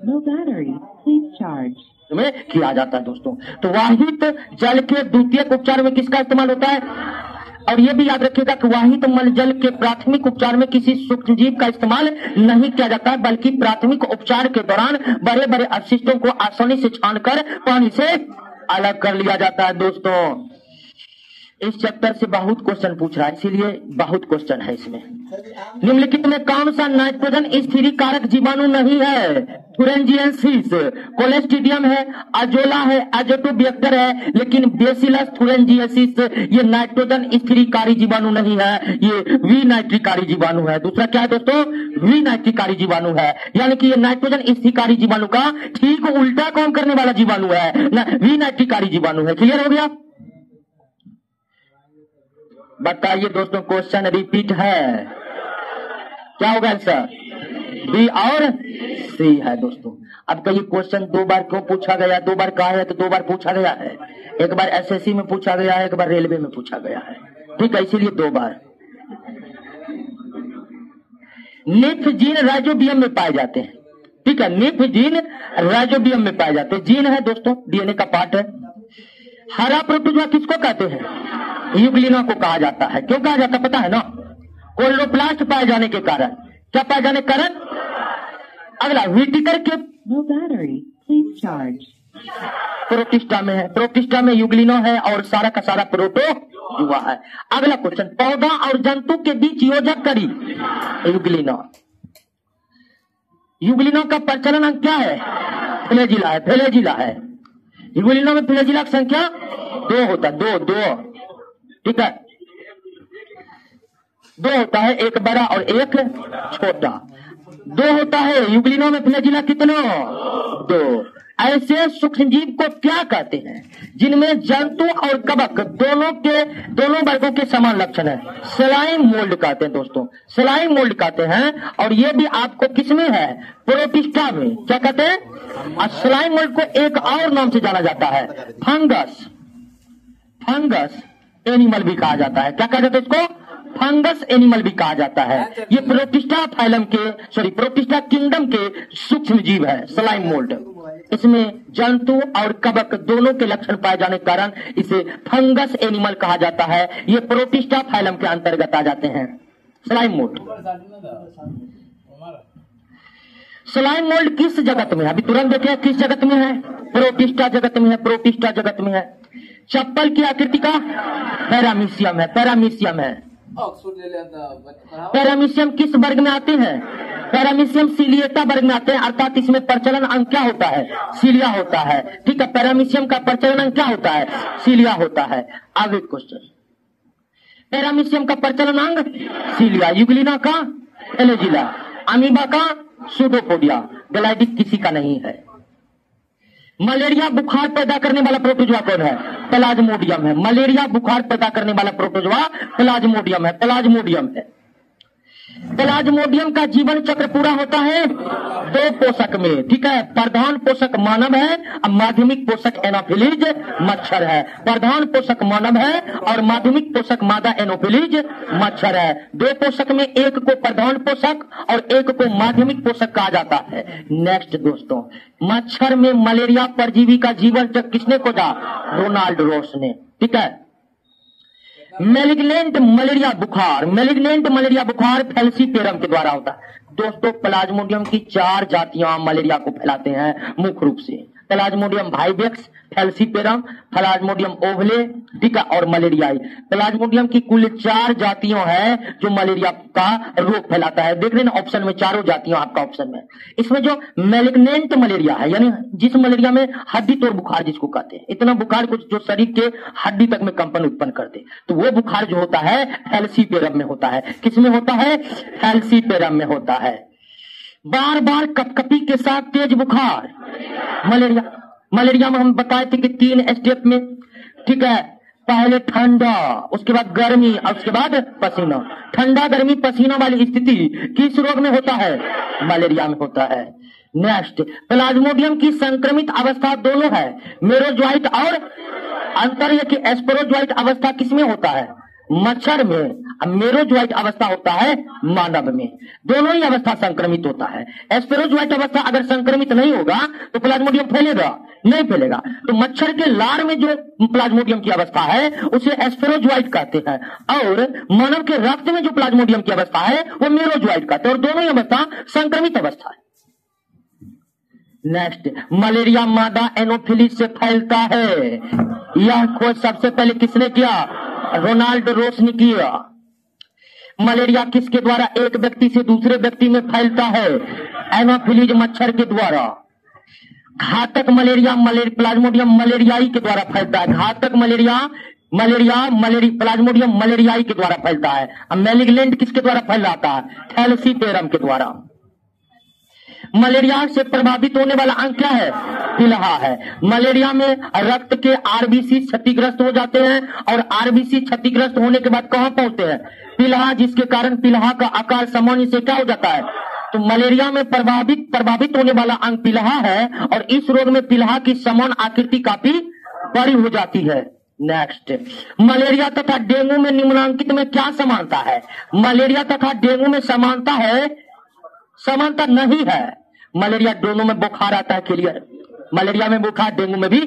में किया जाता है दोस्तों। तो वाहित जल के द्वितीयक उपचार में किसका इस्तेमाल होता है? और ये भी याद रखिएगा कि वाहित मल जल के प्राथमिक उपचार में किसी सूक्ष्मजीव का इस्तेमाल नहीं किया जाता है, बल्कि प्राथमिक उपचार के दौरान बड़े बड़े अपशिष्टों को आसानी से छानकर पानी से अलग कर लिया जाता है। दोस्तों, इस चैप्टर से बहुत क्वेश्चन पूछ रहा है, इसीलिए बहुत क्वेश्चन है इसमें। निम्नलिखित में कौन सा नाइट्रोजन स्थिरीकारक जीवाणु नहीं है? थुरेंजियंसिस, कोलेस्ट्रिडियम है, अजोला है, अजोटोबैक्टर है, लेकिन बेसिलस थुरेंजियंसिस ये नाइट्रोजन स्थिरीकारी जीवाणु नहीं है, ये विनाइट्रिकारी जीवाणु है। दूसरा क्या है दोस्तों? विनाइट्रिकारी जीवाणु है, यानी कि ये नाइट्रोजन स्थिरीकारी जीवाणु का ठीक उल्टा काम करने वाला जीवाणु है, विनाइट्रिकारी जीवाणु है। क्लियर हो गया? बताइए दोस्तों, क्वेश्चन रिपीट है, क्या होगा आंसर? बी और सी है दोस्तों। अब कहिए क्वेश्चन दो बार क्यों पूछा गया? दो बार कहा है तो दो बार पूछा गया है। एक बार एसएससी में पूछा गया है, एक बार रेलवे में पूछा गया है, ठीक है, इसीलिए दो बार। निफ जीन राइजोबियम में पाए जाते हैं, ठीक है, निफ जीन राइजोबियम में पाए जाते हैं। जीन है दोस्तों, डीएनए का पार्ट है। हरा प्रोटोजोआ किसको कहते हैं? यूग्लिना को कहा जाता है। क्यों कहा जाता है पता है ना? कोलोप्लास्ट पाए जाने के कारण। क्या पाए जाने के कारण? अगला विटिकर के प्रोटिस्टा में है, प्रोटिस्टा में यूग्लिनो है और सारा का सारा प्रोटोजुआ है। अगला क्वेश्चन, पौधा और जंतु के बीच योजक कड़ी यूग्लिनो। यूग्लिनो का प्रचलन अंक क्या है? फ्लैजिला है, फ्लैजिला है। यूग्लिनो में फ्लैजिला की संख्या 2 होता है, दो, ठीक है, 2 होता है, एक बड़ा और एक छोटा, 2 होता है। यूग्लिनो में फ्लैजिला कितना? 2। ऐसे सूक्ष्मजीव को क्या कहते हैं जिनमें जंतु और कवक दोनों वर्गों के समान लक्षण है? स्लाइम मोल्ड कहते हैं दोस्तों, स्लाइम मोल्ड कहते हैं। और ये भी आपको किसमें है? प्रोटिस्टा में। क्या कहते हैं? स्लाइम मोल्ड को एक और नाम से जाना जाता है, फंगस एनिमल भी कहा जाता है। क्या कहा जाता है इसको? फंगस एनिमल भी कहा जाता है। ये प्रोटिस्टा किंगडम के सूक्ष्म जीव है, स्लाइम मोल्ड। इसमें जंतु और कवक दोनों के लक्षण पाए जाने के कारण इसे फंगस एनिमल कहा जाता है। ये प्रोटिस्टा फाइलम के अंतर्गत आ जाते हैं, स्लाइम मोल्ड। स्लाइम मोल्ड किस जगत में है? अभी तुरंत देखें किस जगत में है? प्रोटिस्टा जगत में है, प्रोटिस्टा जगत में है। चप्पल की आकृति का पैरामीशियम है, पैरामीशियम है। पैरामीशियम किस वर्ग में आते हैं? पैरामीशियम सीलिएटा वर्ग में आते हैं, अर्थात इसमें प्रचलन अंक क्या होता है? सीलिया होता है, ठीक है। पैरामीशियम का प्रचलन अंक क्या होता है? सीलिया होता है। आगे क्वेश्चन, पैरामीशियम का प्रचलन अंग सीलिया, यूग्लिना का फ्लैजिला, अमीबा का सूडोपोडिया, ग्लाइडिक किसी का नहीं है। मलेरिया बुखार पैदा करने वाला प्रोटोजोआ कौन है? प्लाज्मोडियम है। मलेरिया बुखार पैदा करने वाला प्रोटोजोआ प्लाज्मोडियम है, प्लाज्मोडियम है। प्लाज्मोडियम का जीवन चक्र पूरा होता है 2 पोषक में, ठीक है। प्रधान पोषक मानव है और माध्यमिक पोषक एनोफिलीज मच्छर है। प्रधान पोषक मानव है और माध्यमिक पोषक मादा एनोफिलीज मच्छर है। 2 पोषक में एक को प्रधान पोषक और एक को माध्यमिक पोषक कहा जाता है। नेक्स्ट दोस्तों, मच्छर में मलेरिया परजीवी का जीवन चक्र किसने खोजा? रोनाल्ड रोस ने, ठीक है। मैलिग्नेंट मलेरिया बुखार फैल्सीपेरम के द्वारा होता है। दोस्तों, प्लाज्मोडियम की 4 जातियां मलेरिया को फैलाते हैं मुख्य रूप से। प्लाज्मोडियम वाइवेक्स, फैल्सीपेरम, प्लाज्मोडियम ओवले, ठीक है, और मलेरियाई। प्लाज्मोडियम की कुल 4 जातियां हैं जो मलेरिया का रोग फैलाता है। देख रहे हैं ऑप्शन में 4 जातियां आपका ऑप्शन में। इसमें जो मैलिग्नेंट मलेरिया है, यानी जिस मलेरिया में हड्डी तोड़ बुखार जिसको कहते हैं, इतना बुखार कुछ जो शरीर के हड्डी तक में कंपन उत्पन्न करते, तो वो बुखार जो होता है फैल्सीपेरम में होता है। किसमें होता है? फैल्सीपेरम में होता है। बार बार कपकपी के साथ तेज बुखार, मलेरिया में हम बताए थे कि 3 स्टेप में, ठीक है। पहले ठंडा, उसके बाद गर्मी और उसके बाद पसीना। ठंडा गर्मी पसीना वाली स्थिति किस रोग में होता है? मलेरिया में होता है। नेक्स्ट, प्लाज्मोडियम की संक्रमित अवस्था दोनों है, मेरोजोइट और अंतर है कि एस्पेरोजोइट अवस्था किसमें होता है? मच्छर में। मेरोजोइट अवस्था होता है मानव में। दोनों ही अवस्था संक्रमित होता है। एस्पेरोजोइट अवस्था अगर संक्रमित नहीं होगा तो प्लाज्मोडियम फैलेगा? नहीं फैलेगा। तो मच्छर के लार में जो प्लाज्मोडियम की अवस्था है उसे एस्पेरोजोइट कहते हैं, और मानव के रक्त में जो प्लाज्मोडियम की अवस्था है वो मेरोजोइट कहते हैं, और दोनों ही अवस्था संक्रमित अवस्था है। नेक्स्ट, मलेरिया मादा एनोफिलीज से फैलता है। यह खोज सबसे पहले किसने किया? रोनाल्ड रोस ने किया। मलेरिया किसके द्वारा एक व्यक्ति से दूसरे व्यक्ति में फैलता है? एनोफिलीज मच्छर के द्वारा। घातक मलेरिया प्लाज्मोडियम मलेरियाई के द्वारा फैलता है। घातक प्लाज्मोडियम मलेरियाई के द्वारा फैलता है। अब मैलिग्नेंट किसके द्वारा फैलाता है? थैलेसीपेरम के द्वारा। मलेरिया से प्रभावित होने वाला अंग क्या है? पिलहा है। मलेरिया में रक्त के आरबीसी क्षतिग्रस्त हो जाते हैं और आरबीसी क्षतिग्रस्त होने के बाद कहां पहुंचते हैं? पिलहा, जिसके कारण पिलहा का आकार सामान्य से क्या हो जाता है? तो मलेरिया में प्रभावित होने वाला अंग पिलहा है और इस रोग में पिलहा की समान आकृति काफी बड़ी हो जाती है। नेक्स्ट, मलेरिया तथा डेंगू में निम्नलिखित में क्या समानता है? मलेरिया तथा डेंगू में समानता है? समानता नहीं है। मलेरिया दोनों में बुखार आता है, क्लियर। मलेरिया में बुखार, डेंगू में भी।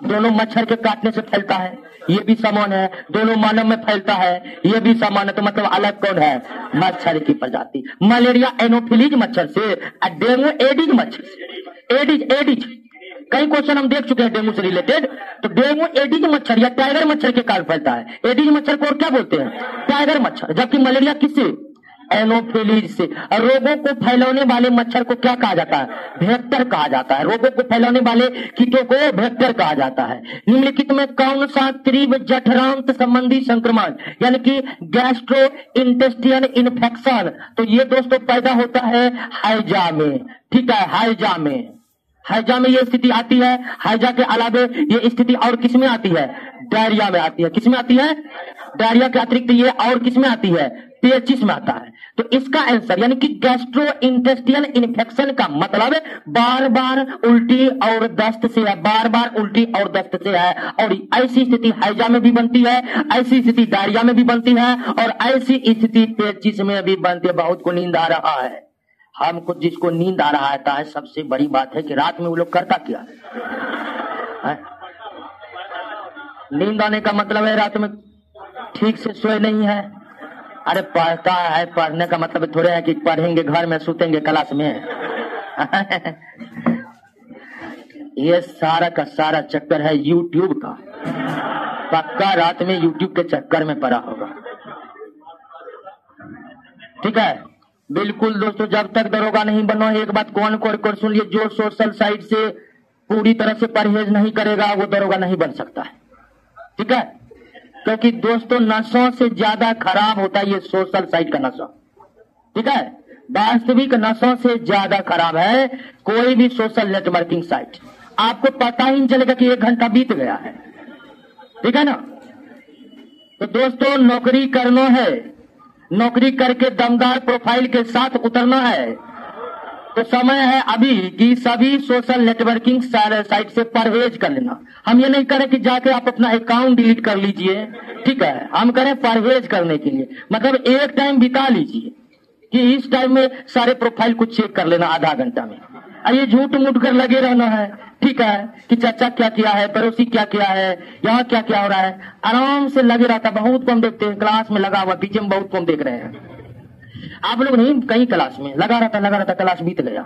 दोनों मच्छर के काटने से फैलता है, ये भी समान है। दोनों मानव में फैलता है, ये भी समान है। तो मतलब अलग कौन है? मच्छर की प्रजाति। मलेरिया एनोफिलीज मच्छर से, डेंगू एडिज मच्छर से। एडिज कई क्वेश्चन हम देख चुके हैं डेंगू से रिलेटेड। तो डेंगू एडिज मच्छर या टाइगर मच्छर के कारण फैलता है। एडिज मच्छर को और क्या बोलते हैं? टाइगर मच्छर। जबकि मलेरिया किससे? एनोफिलीज से। रोगों को फैलाने वाले मच्छर को क्या कहा जाता है? वेक्टर कहा जाता है। रोगों को फैलाने वाले कीटों को वेक्टर कहा जाता है। निम्नलिखित में कौन सा तीव्र जठरांत संबंधी संक्रमण यानी कि गैस्ट्रो इंटेस्टिनल इन्फेक्शन, तो ये दोस्तों पैदा होता है हैजा में। ठीक है, हैजा में ये स्थिति आती है। हैजा के अलावे ये स्थिति और किस में आती है? डायरिया में आती है। किस में आती है? डायरिया के अतिरिक्त ये और किस में आती है? पेचिस में आता है। तो इसका आंसर यानी कि गैस्ट्रो इंटेस्टिनल इन्फेक्शन का मतलब बार बार उल्टी और दस्त से है। बार बार उल्टी और दस्त से है। और ऐसी स्थिति हैजा में भी बनती है, ऐसी स्थिति डायरिया में भी बनती है और ऐसी स्थिति पेचिस में भी बनती है। बहुत को नींद आ रहा है। हमको जिसको नींद आ रहा है, सबसे बड़ी बात है कि रात में वो लोग करता क्या है? नींद आने का मतलब है रात में ठीक से सोए नहीं है। अरे पढ़ता है, पढ़ने का मतलब थोड़े है कि पढ़ेंगे घर में, सुतेंगे क्लास में। ये सारा का सारा चक्कर है यूट्यूब का। पक्का रात में यूट्यूब के चक्कर में पड़ा होगा। ठीक है, बिल्कुल दोस्तों। जब तक दरोगा नहीं बनो, एक बात कौन को सुन लिए, जो सोशल साइट से पूरी तरह से परहेज नहीं करेगा वो दरोगा नहीं बन सकता है। ठीक है, क्योंकि दोस्तों नशों से ज्यादा खराब होता है ये सोशल साइट का नशा। ठीक है, वास्तविक नशों से ज्यादा खराब है कोई भी सोशल नेटवर्किंग साइट। आपको पता ही नहीं चलेगा कि 1 घंटा बीत गया है। ठीक है ना। तो दोस्तों नौकरी करना है, नौकरी करके दमदार प्रोफाइल के साथ उतरना है। तो समय है अभी कि सभी सोशल नेटवर्किंग साइट से परहेज कर लेना। हम ये नहीं करें कि जाके आप अपना अकाउंट डिलीट कर लीजिए। ठीक है, हम करें परहेज करने के लिए, मतलब एक टाइम बिता लीजिए कि इस टाइम में सारे प्रोफाइल को चेक कर लेना आधा घंटा में। ये झूठ मूठ कर लगे रहना है। ठीक है, कि चाचा क्या किया है, पड़ोसी क्या किया है, यहाँ क्या क्या हो रहा है, आराम से लगे रहता। बहुत कम देखते हैं, क्लास में लगा हुआ, पीछे में बहुत कम देख रहे हैं। आप लोग नहीं, कहीं क्लास में लगा रहता, क्लास बीत गया,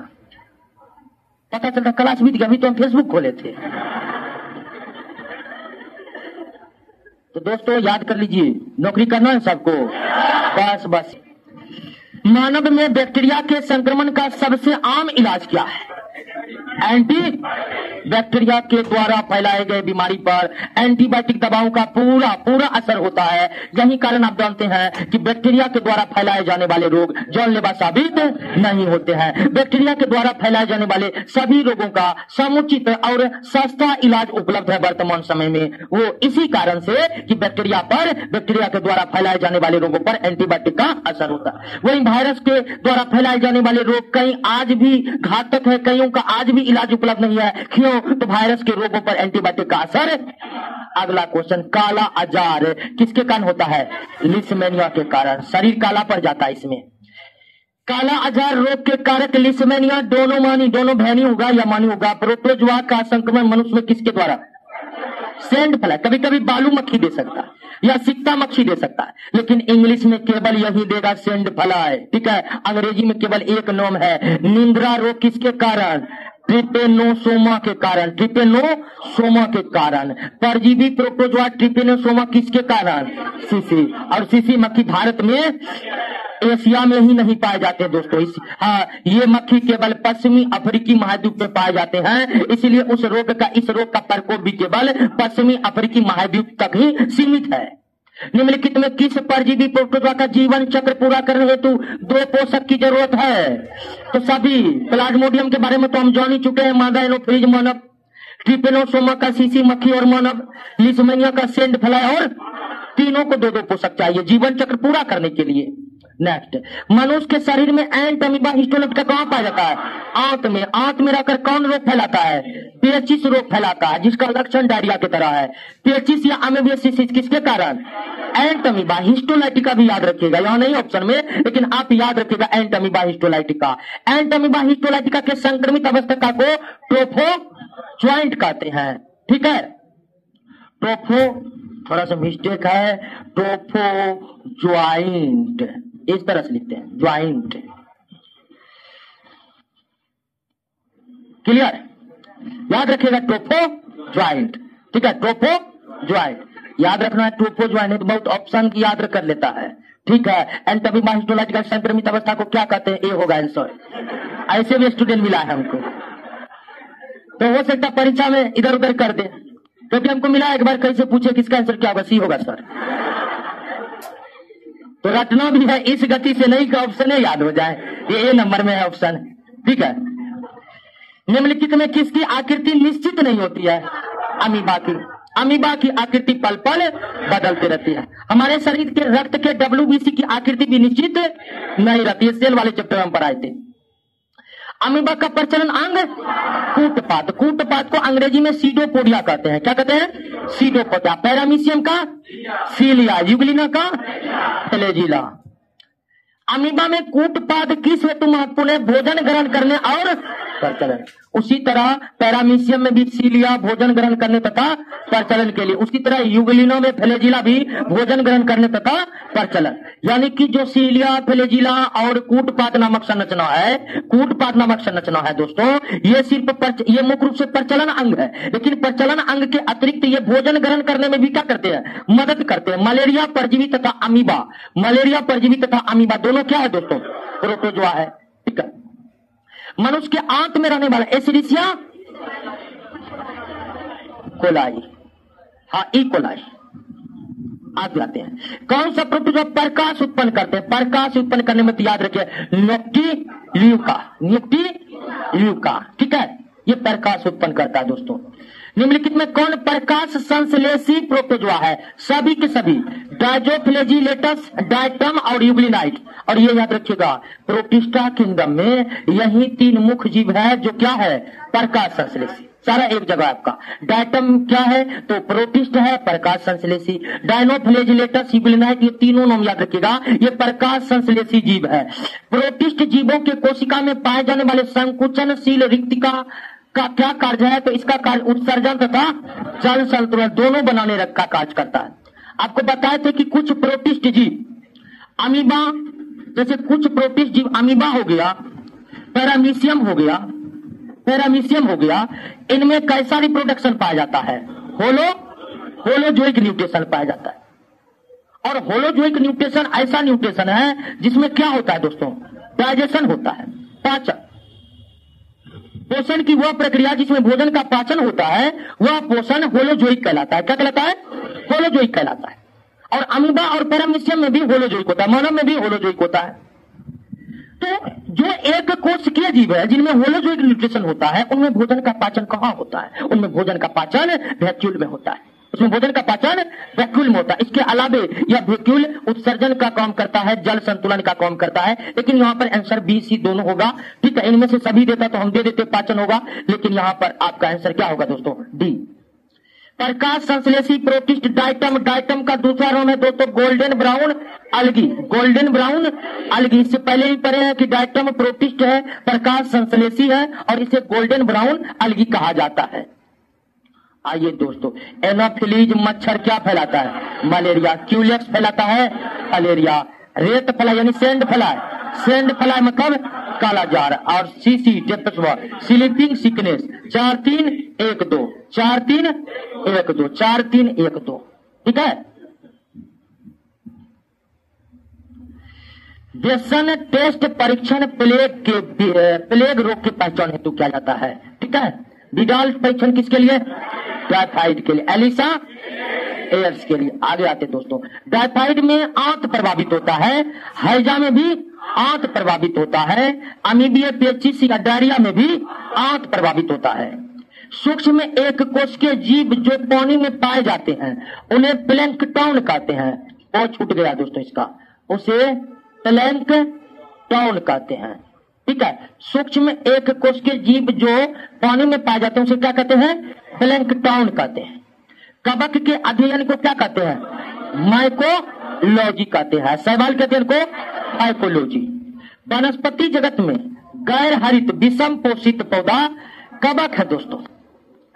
पता चलता क्लास बीत गया, अभी तो हम फेसबुक खोले थे। तो दोस्तों याद कर लीजिए, नौकरी करना है सबको। बस मानव में बैक्टीरिया के संक्रमण का सबसे आम इलाज क्या है? एंटी बैक्टीरिया के द्वारा फैलाए गए बीमारी पर एंटीबायोटिक दवाओं का पूरा असर होता है। यही कारण आप जानते हैं कि बैक्टीरिया के द्वारा फैलाए जाने वाले रोग जानलेवा साबित नहीं होते हैं। बैक्टीरिया के द्वारा फैलाए जाने वाले सभी रोगों का समुचित और सस्ता इलाज उपलब्ध है वर्तमान समय में। वो इसी कारण से कि बैक्टीरिया के द्वारा फैलाए जाने वाले रोगों पर एंटीबायोटिक का असर होता है। वही वायरस के द्वारा फैलाए जाने वाले रोग कई आज भी घातक है, कईयों का आज भी इलाज उपलब्ध नहीं है। क्यों? तो वायरस के रोगों पर एंटीबायोटिक का असर। अगला क्वेश्चन, काला आजार किसके कारण होता है? लिस्मेनिया के कारण। शरीर काला पड़ जाता है इसमें। काला आजार रोग के कारक लिस्मेनिया दोनों बहनी होगा या मानी होगा। प्रोटोजोआ का संक्रमण मनुष्य में किसके द्वारा? सैंड फ्लाई, कभी कभी बालू मक्खी दे सकता है या सिक्ता मक्खी दे सकता है, लेकिन इंग्लिश में केवल यही देगा, सैंड फ्लाई। ठीक है, अंग्रेजी में केवल एक नाम है। निंद्रा रोग किसके कारण? ट्रिपेनोसोमा के कारण, ट्रिपेनोसोमा के कारण। परजीवी प्रोटोजोआ ट्रिपेनोसोमा किसके कारण? सीसी। और सीसी मक्खी भारत में, एशिया में ही नहीं पाए जाते दोस्तों। हाँ, ये मक्खी केवल पश्चिमी अफ्रीकी महाद्वीप में पाए जाते हैं, इसलिए इस रोग का प्रकोप भी केवल पश्चिमी अफ्रीकी महाद्वीप तक ही सीमित है। निम्नलिखित में किस परजीवी प्रोटोजोआ का जीवन चक्र पूरा करने हेतु 2 पोषक की जरूरत है? तो सभी। प्लाज्मोडियम के बारे में तो हम जान ही चुके हैं, मादा एनोफ्रीज मानव, ट्रिपेनोसोमा का सीसी मक्खी और मानव, लिस्मेनिया का सेंड फ्लाई, और तीनों को 2-2 पोषक चाहिए जीवन चक्र पूरा करने के लिए। नेक्स्ट, मनुष्य के शरीर में एंट अमीबा हिस्टोलेप्टा कहाँ पाया जाता है? आंत में। आंत में रहकर कौन रोग फैलाता है? पेचिस रोग फैलाता है, जिसका लक्षण डायरिया की तरह है। पेचिस या अमीबियासिस किसके कारण? एंट अमीबा हिस्टोलाइटिका भी याद रखिएगा, यहाँ नहीं ऑप्शन में, लेकिन आप याद रखिएगा एंट अमीबा हिस्टोलाइटिका। एंट अमीबा हिस्टोलाइटिका के संक्रमित अवस्था को ट्रोफो ज्वाइंट कहते हैं। ठीक है, ट्रोफो, थोड़ा सा मिस्टेक है, ट्रोफो ज्वाइंट इस तरह से लिखते हैं, ज्वाइंट। क्लियर? याद रखिएगा ट्रोफो ज्वाइंट। ठीक है, ट्रोफो ज्वाइंट याद रखना है। ट्रोफो ज्वाइंट तो बहुत ऑप्शन की याद कर लेता है। ठीक है, एंट अमीबा हिस्टोलाइटिका संक्रमित अवस्था को क्या कहते हैं? ए होगा आंसर। ऐसे भी स्टूडेंट मिला है हमको, तो हो सकता परीक्षा में इधर उधर कर दे, क्योंकि हमको मिला एक बार कैसे पूछे किसका आंसर क्या होगा? सी होगा सर। तो रटना भी है इस गति से नहीं कि ऑप्शन याद हो जाए, ये ए नंबर में है ऑप्शन। ठीक है, निम्नलिखित में किसकी आकृति निश्चित नहीं होती है? अमीबा की। अमीबा की आकृति पल पल बदलती रहती है। हमारे शरीर के रक्त के WBC की आकृति भी निश्चित नहीं रहती है, सेल वाले चैप्टर में हम पढ़ाए थे। अमीबा का प्रचलन अंग कूटपाद। कूटपाद को अंग्रेजी में सीडोपोडिया कहते हैं। क्या कहते हैं? सीडोपोडिया। पैरामीशियम का सीलिया, यूग्लिना का फ्लैजिला। अमीबा में कूटपाद किस हेतु महत्वपूर्ण है? भोजन ग्रहण करने और प्रचलन। उसी तरह पैरामीशियम में भी सीलिया भोजन ग्रहण करने तथा प्रचलन के लिए, उसी तरह यूग्लिना में फ्लैजिला भी भोजन ग्रहण करने तथा प्रचलन। यानी कि जो सीलिया, फ्लैजिला और कूटपाद नामक संरचना है, कूटपाद नामक संरचना है दोस्तों, ये सिर्फ ये मुख्य रूप से प्रचलन अंग है, लेकिन प्रचलन अंग के अतिरिक्त ये भोजन ग्रहण करने में भी क्या करते हैं? मदद करते हैं। मलेरिया परजीवी तथा अमीबा, मलेरिया परजीवी तथा अमीबा दोनों क्या है दोस्तों? प्रोटोजोआ है। ठीक है, मनुष्य के आंत में रहने वाला एसिडिसिया कोलाई, हाँ ई कोलाई आप लाते हैं। कौन सा प्रोटोजोआ प्रकाश उत्पन्न करते हैं? प्रकाश उत्पन्न करने में तो याद रखिए न्यूक्टिल्यूका, न्यूक्टिल्यूका। ठीक है, ये प्रकाश उत्पन्न करता है दोस्तों। निम्नलिखित में कौन प्रकाश संश्लेषी प्रोटोजोआ है? सभी के सभी, डायजोफ्लैजिलेटस, डायटम और यूग्लिनाइट। और ये याद रखिएगा प्रोटिस्टा किंगडम में यही 3 मुख्य जीव है जो क्या है? प्रकाश संश्लेषी। सारा एक जगह आपका। डायटम क्या है? तो प्रोटिस्ट है, प्रकाश संश्लेषी। डायनोफ्लैजिलेटस, यूग्लिनाइट, ये तीनों नाम याद रखिएगा, ये प्रकाश संश्लेषी जीव है। प्रोटिस्ट जीवों के कोशिका में पाए जाने वाले संकुचनशील रिक्तिका का क्या कार्य है? तो इसका कार्य उत्सर्जन तथा जल संतुलन दोनों बनाने का कार्य करता है। आपको बताए थे कि कुछ प्रोटिस्ट जीव अमीबा, जैसे कुछ प्रोटिस्ट जीव अमीबा हो गया, पैरामीशियम हो गया, पैरामीशियम हो गया, इनमें कैसा रिप्रोडक्शन पाया जाता है? होलोजोइक न्यूट्रिशन पाया जाता है। और होलोजोइक न्यूट्रिशन ऐसा न्यूट्रिशन है जिसमें क्या होता है दोस्तों? डाइजेशन होता है, पाचन। पोषण की वह प्रक्रिया जिसमें भोजन का पाचन होता है, वह पोषण होलोजोइक कहलाता है। क्या कहलाता है? होलोजोइक कहलाता है। और अमीबा और पैरामीशियम में भी होलोजोइक होता है, मानव में भी होलोजोइक होता है। तो जो एक कोशिकीय जीव है जिनमें होलोजोइक न्यूट्रिशन होता है, उनमें भोजन का पाचन कहाँ होता है? उनमें भोजन का पाचन वैक्यूल में होता है, उसमें भोजन का पाचन वैक्यूल में होता है। इसके अलावे यह वैक्यूल उत्सर्जन का काम करता है, जल संतुलन का काम करता है, लेकिन यहाँ पर आंसर बी सी दोनों होगा। ठीक है, इनमें से सभी देता तो हम दे देते पाचन होगा, लेकिन यहाँ पर आपका आंसर क्या होगा दोस्तों? डी। प्रकाश संश्लेषी प्रोटिस्ट डाइटम, डाइटम का दूसरा नाम है दोस्तों गोल्डन ब्राउन अलगी, गोल्डन ब्राउन अलगी। इससे पहले ही पढ़े हैं कि डाइटम प्रोटिस्ट है, प्रकाश संश्लेषी है और इसे गोल्डन ब्राउन अलगी कहा जाता है। आइए दोस्तों, एनोफिलीज मच्छर क्या फैलाता है? मलेरिया। क्यूलेक्स फैलाता है मलेरिया। रेत फ्लाई यानी सेंड फ्लाई, सेंड फ्लाई मतलब कालाजार, और सीसी स्लीपिंग सिकनेस। 4 3 1 2 4 3 1 2 4 3 1 2। ठीक है। बेसन टेस्ट परीक्षण प्लेग रोग की पहचान हेतु किया जाता है। ठीक है। विडाल परीक्षण किसके लिए? टाइफाइड के लिए। एलिसा एयर्स के लिए। आगे आते दोस्तों। टाइफाइड में आंत प्रभावित होता है, हैजा में भी आंत प्रभावित होता है, अमीबिया पेचिस या डायरिया में भी आंत प्रभावित होता है। सूक्ष्म एक कोशिकीय जीव जो पानी में पाए जाते हैं उन्हें प्लैंकटन कहते हैं। और छूट गया दोस्तों इसका, उसे प्लैंकटन कहते हैं। ठीक है। सूक्ष्म एक कोशिकीय जीव जो पानी में पाए जाते हैं उसे क्या कहते हैं? प्लैंकटन कहते हैं। कवक के अध्ययन को क्या कहते हैं? माइकोलॉजी कहते हैं। शैवाल के अध्ययन को माइकोलॉजी। वनस्पति जगत में गैर हरित विषम पोषित पौधा कवक है दोस्तों।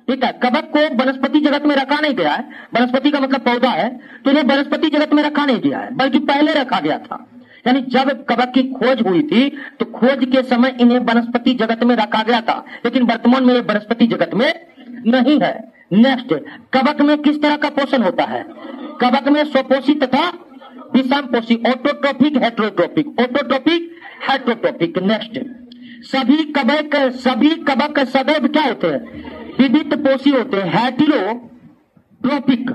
ठीक है। कवक को वनस्पति जगत में रखा नहीं गया है। वनस्पति का मतलब पौधा है, तो इन्हें वनस्पति जगत में रखा नहीं गया है, बल्कि पहले रखा गया था। यानी जब कवक की खोज हुई थी तो खोज के समय इन्हें वनस्पति जगत में रखा गया था, लेकिन वर्तमान में ये वनस्पति जगत में नहीं है। नेक्स्ट, कवक में किस तरह का पोषण होता है? कवक में स्वपोषी तथा विषमपोषी, autotrophic heterotrophic, autotrophic heterotrophic. Next, सभी कवक सदैव क्या होते हैं? विविध पोषी होते हैं, हेटेरोट्रोपिक।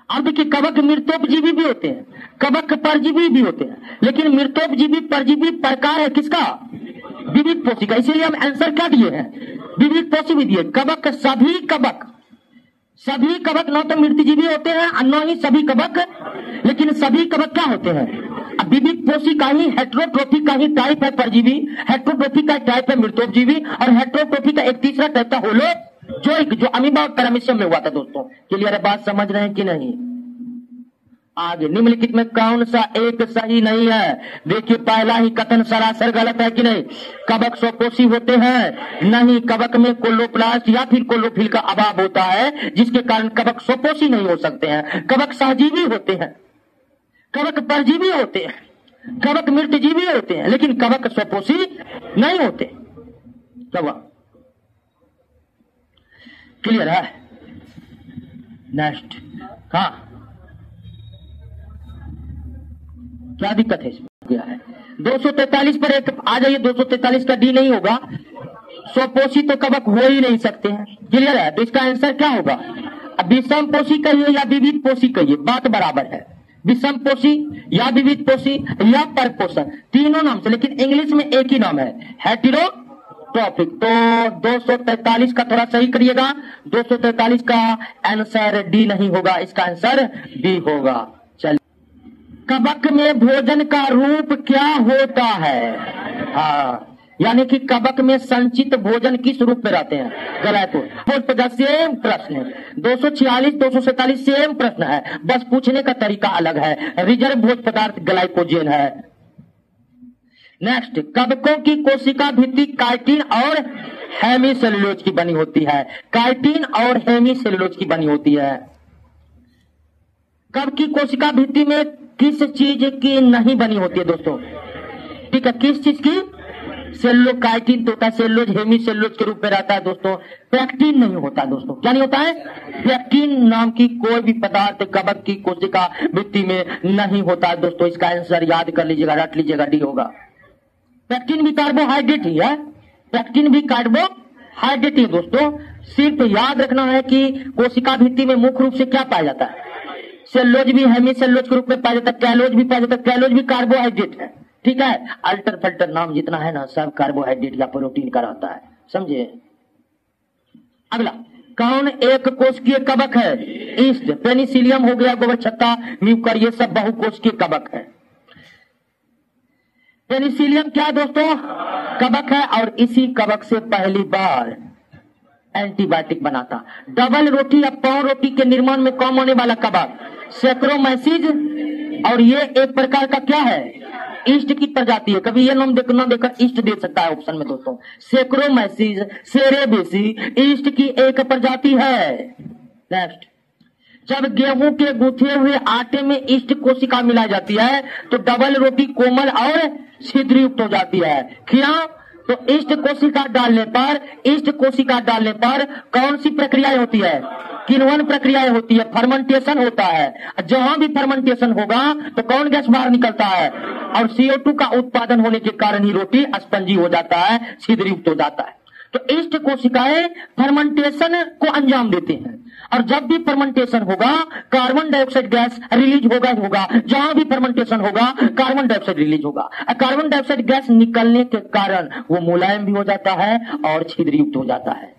अब देखिए कवक मृतोपजीवी भी होते हैं, कवक परजीवी भी होते हैं, लेकिन मृतोपजीवी परजीवी प्रकार है किसका? विविध पोषी का। इसीलिए हम आंसर क्या दिए हैं? विविध पोषी भी दिए। कवक सभी कवक न तो मृतजीवी होते हैं और न ही सभी कवक, लेकिन सभी कवक क्या होते हैं? अब विविध पोषी का ही हेट्रोट्रोफी का ही टाइप है परजीवी, हेट्रोट्रोफी का टाइप है मृतोपजीवी, और हेट्रोट्रोफी का एक तीसरा टाइप था होलोजोइक, जो अमीबा और पैरामीशियम में हुआ था दोस्तों। क्लियर है? बात समझ रहे हैं कि नहीं? आगे, निम्नलिखित में कौन सा एक सही नहीं है? देखिए पहला ही कथन सरासर गलत है कि नहीं? कवक स्वपोषी होते हैं? नहीं, कवक में कोलोप्लास्ट या फिर कोलोफिल का अभाव होता है, जिसके कारण कवक स्वपोषी नहीं हो सकते हैं। कवक सहजीवी होते हैं, कवक परजीवी होते हैं, कवक मृतजीवी होते हैं, लेकिन कवक स्वपोषी नहीं होते। क्लियर है? नेक्स्ट, हाँ क्या दिक्कत है इसमें? क्या है? 243 पर एक आ जाइए। 243 का डी नहीं होगा, स्वपोषी तो कवक हो ही नहीं सकते हैं। क्लियर है? तो इसका आंसर क्या होगा? अब विषम पोषी कहिए या विविध पोषी कहिए, बात बराबर है। विषम पोषी या विविध पोषी या परपोषण, तीनों नाम से, लेकिन इंग्लिश में एक ही नाम है, हेटेरोट्रोपिक। तो 243 का थोड़ा सही करिएगा। 243 का आंसर डी नहीं होगा, इसका आंसर बी होगा। कवक में भोजन का रूप क्या होता है? हाँ, यानी कि कवक में संचित भोजन किस रूप में रहते हैं? गलत। सेम प्रश्न 246 247 सेम प्रश्न है, बस पूछने का तरीका अलग है। रिजर्व भोज पदार्थ ग्लाइकोजेन है। नेक्स्ट, कवकों की कोशिका भित्ति काइटिन और हेमीसेलुलोज की बनी होती है। काइटिन और हेमीसेलुलोज की बनी होती है। कवक की कोशिका भित्ति में किस चीज की नहीं बनी होती है दोस्तों? ठीक है, किस चीज की? सेल्यूलोकाइटिन तो होता है, सेल्यूलोज हेमीसेल्यूलोज के रूप में रहता है दोस्तों। पेक्टिन नहीं होता दोस्तों। क्या नहीं होता है? पेक्टिन नाम की कोई भी पदार्थ कवक की कोशिका भित्ति में नहीं होता है दोस्तों। इसका आंसर याद कर लीजिएगा, रट लीजिएगा, डी होगा। पेक्टिन भी कार्बोहाइड्रेट ही है, पेक्टिन भी कार्बोहाइड्रेट ही दोस्तों। सिर्फ याद रखना है कि कोशिका भित्ति में मुख्य रूप से क्या पाया जाता है? सेल्यूलोज भी हेमीसेल्यूलोज के रूप में पाया जाता है, कैलोज भी पाया जाता है। कैलोज भी कार्बोहाइड्रेट है। ठीक है, अल्टर फल्टर नाम जितना है ना, सब कार्बोहाइड्रेट या प्रोटीन का रहता है, समझे? अगला, कौन एक कोशिकीय कवक है? ईस्ट, पेनिसिलियम हो गया, गोबर छत्ता, म्यूकर, ये सब बहुकोशिकीय कवक है। पेनिसिलियम क्या दोस्तों? कवक है, और इसी कवक से पहली बार एंटीबायोटिक बनाता। डबल रोटी या पाव रोटी के निर्माण में काम होने वाला कवक सैक्रोमाइसिस, और ये एक प्रकार का क्या है? ईस्ट की प्रजाति है। कभी ये नाम देकर ईस्ट दे सकता है ऑप्शन में दोस्तों। सैक्रोमाइसिस सेरेबेसी ईस्ट की एक प्रजाति है। नेक्स्ट, जब गेहूं के गूंथे हुए आटे में ईस्ट कोशिका मिलाई जाती है तो डबल रोटी कोमल और छिद्रयुक्त हो जाती है। क्यों? तो ईस्ट कोशिका डालने पर कौन सी प्रक्रियाएं होती है? किण्वन प्रक्रियाएं होती है, फर्मेंटेशन होता है। जहां भी फर्मेंटेशन होगा तो कौन गैस बाहर निकलता है? और CO2 का उत्पादन होने के कारण ही रोटी स्पंजी हो जाता है, छिद्रयुक्त हो जाता है। तो ईस्ट कोशिकाएं फर्मेंटेशन को अंजाम देते हैं, और जब भी फर्मेंटेशन होगा कार्बन डाइऑक्साइड गैस रिलीज होगा। जहां भी फर्मेंटेशन होगा कार्बन डाइऑक्साइड रिलीज होगा। कार्बन डाइऑक्साइड गैस निकलने के कारण वो मुलायम भी हो जाता है और छिद्रयुक्त हो जाता है।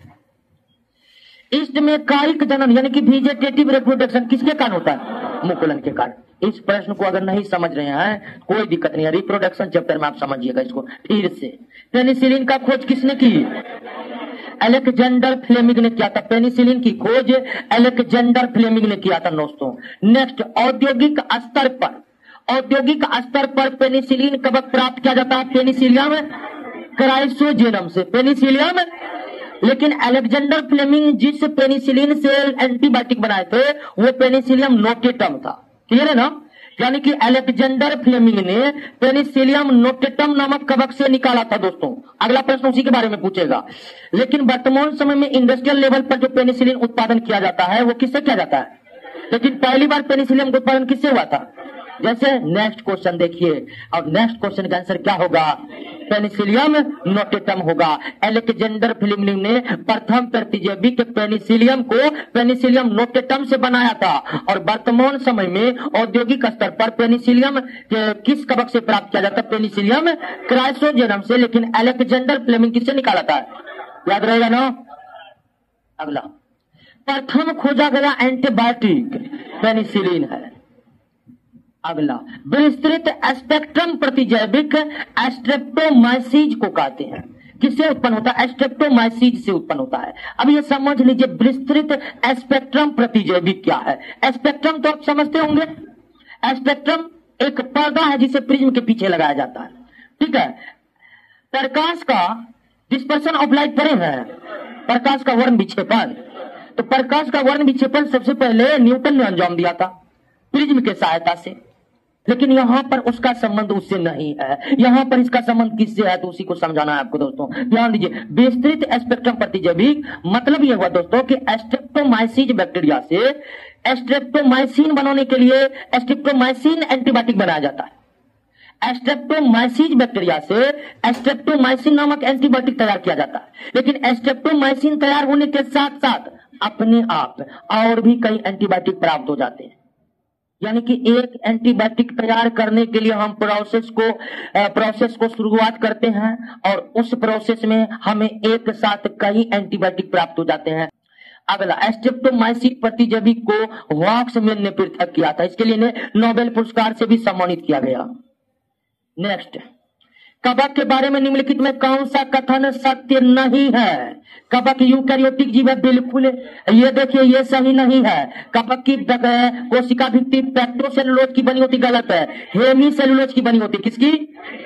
ईस्ट में कायिक जनन यानी कि वेजिटेटिव रिप्रोडक्शन किसके कारण होता है? मुकुलन के कारण। इस प्रश्न को अगर नहीं समझ रहे हैं कोई दिक्कत नहीं है, रिप्रोडक्शन चैप्टर में आप समझिएगा इसको फिर से। पेनिसिलिन का खोज किसने की? अलेक्जेंडर फ्लेमिंग ने किया था। पेनिसिलिन की खोज अलेक्जेंडर फ्लेमिंग ने किया था दोस्तों। नेक्स्ट, औद्योगिक स्तर पर पेनिसिलिन कब प्राप्त किया जाता है? पेनिसिलियम क्राइसोजेनम से। पेनिसिलियम, लेकिन अलेक्जेंडर फ्लेमिंग जिस पेनिसिलिन से एंटीबायोटिक बनाए थे वो पेनिसिलियम नोटेटम था। क्लियर है ना? यानी कि अलेक्जेंडर फ्लेमिंग ने पेनिसिलियम नोटेटम नामक कवक से निकाला था दोस्तों। अगला प्रश्न उसी के बारे में पूछेगा। लेकिन वर्तमान समय में इंडस्ट्रियल लेवल पर जो पेनिसिलिन उत्पादन किया जाता है वो किससे किया जाता है? लेकिन पहली बार पेनिसिलियम का उत्पादन किससे हुआ था? जैसे नेक्स्ट क्वेश्चन देखिए, और नेक्स्ट क्वेश्चन का आंसर क्या होगा? पेनिसिलियम नोटेटम होगा। अलेक्जेंडर फ्लेमिंग ने प्रथम प्रतिजैविक पेनिसिलियम को पेनिसिलियम नोटेटम से बनाया था, और वर्तमान समय में औद्योगिक स्तर पर पेनिसिलियम किस कवक से प्राप्त किया जाता है? पेनिसिलियम क्राइसोजेनम से। लेकिन अलेक्जेंडर फ्लेमिंग किससे निकाला था? याद रहेगा ना? अगला, प्रथम खोजा गया एंटीबायोटिक पेनिसिलिन है। अगला, विस्तृत स्पेक्ट्रम प्रतिजैविक स्ट्रेप्टोमाइसीज को कहते हैं। किससे उत्पन्न होता है? स्ट्रेप्टोमाइसीज से उत्पन्न होता है। अब ये समझ लीजिए विस्तृत स्पेक्ट्रम प्रतिजैविक क्या है। स्पेक्ट्रम तो आप समझते होंगे। स्पेक्ट्रम एक पर्दा है जिसे प्रिज्म के पीछे लगाया जाता है। ठीक है, प्रकाश का डिस्पर्शन ऑफ लाइट पढ़े हैं, प्रकाश का वर्ण विक्षेपण। तो प्रकाश का वर्ण विक्षेपण सबसे पहले न्यूटन ने अंजाम दिया था प्रिज्म के सहायता से, लेकिन यहां पर उसका संबंध उससे नहीं है। यहां पर इसका संबंध किससे है तो उसी को समझाना है आपको दोस्तों। ध्यान दीजिए, विस्तृत स्पेक्ट्रम प्रतिजैविक मतलब यह हुआ दोस्तों कि स्ट्रेप्टोमाइसीज बैक्टीरिया से स्ट्रेप्टोमाइसिन बनाने के लिए स्ट्रेप्टोमाइसिन एंटीबायोटिक बनाया जाता है। स्ट्रेप्टोमाइसीज बैक्टीरिया से स्ट्रेप्टोमाइसिन नामक एंटीबायोटिक तैयार किया जाता है। लेकिन स्ट्रेप्टोमाइसिन तैयार होने के साथ साथ अपने आप और भी कई एंटीबायोटिक प्राप्त हो जाते हैं। यानी कि एक एंटीबायोटिक तैयार करने के लिए हम प्रोसेस को शुरुआत करते हैं, और उस प्रोसेस में हमें एक साथ कई एंटीबायोटिक प्राप्त हो जाते हैं। अगला, स्ट्रेप्टोमाइसिन प्रतिजैविक को वाक्समैन ने पृथक किया था। इसके लिए नोबेल पुरस्कार से भी सम्मानित किया गया। नेक्स्ट, कवक के बारे में निम्नलिखित में कौन सा कथन सत्य नहीं है? कवक यूकैरियोटिक जीव है, बिल्कुल ये देखिए ये सही नहीं है। कवक की कोशिका भित्ति पेक्टोसेलुलोज की बनी होती, गलत है। हेमीसेलुलोज की बनी होती। किसकी?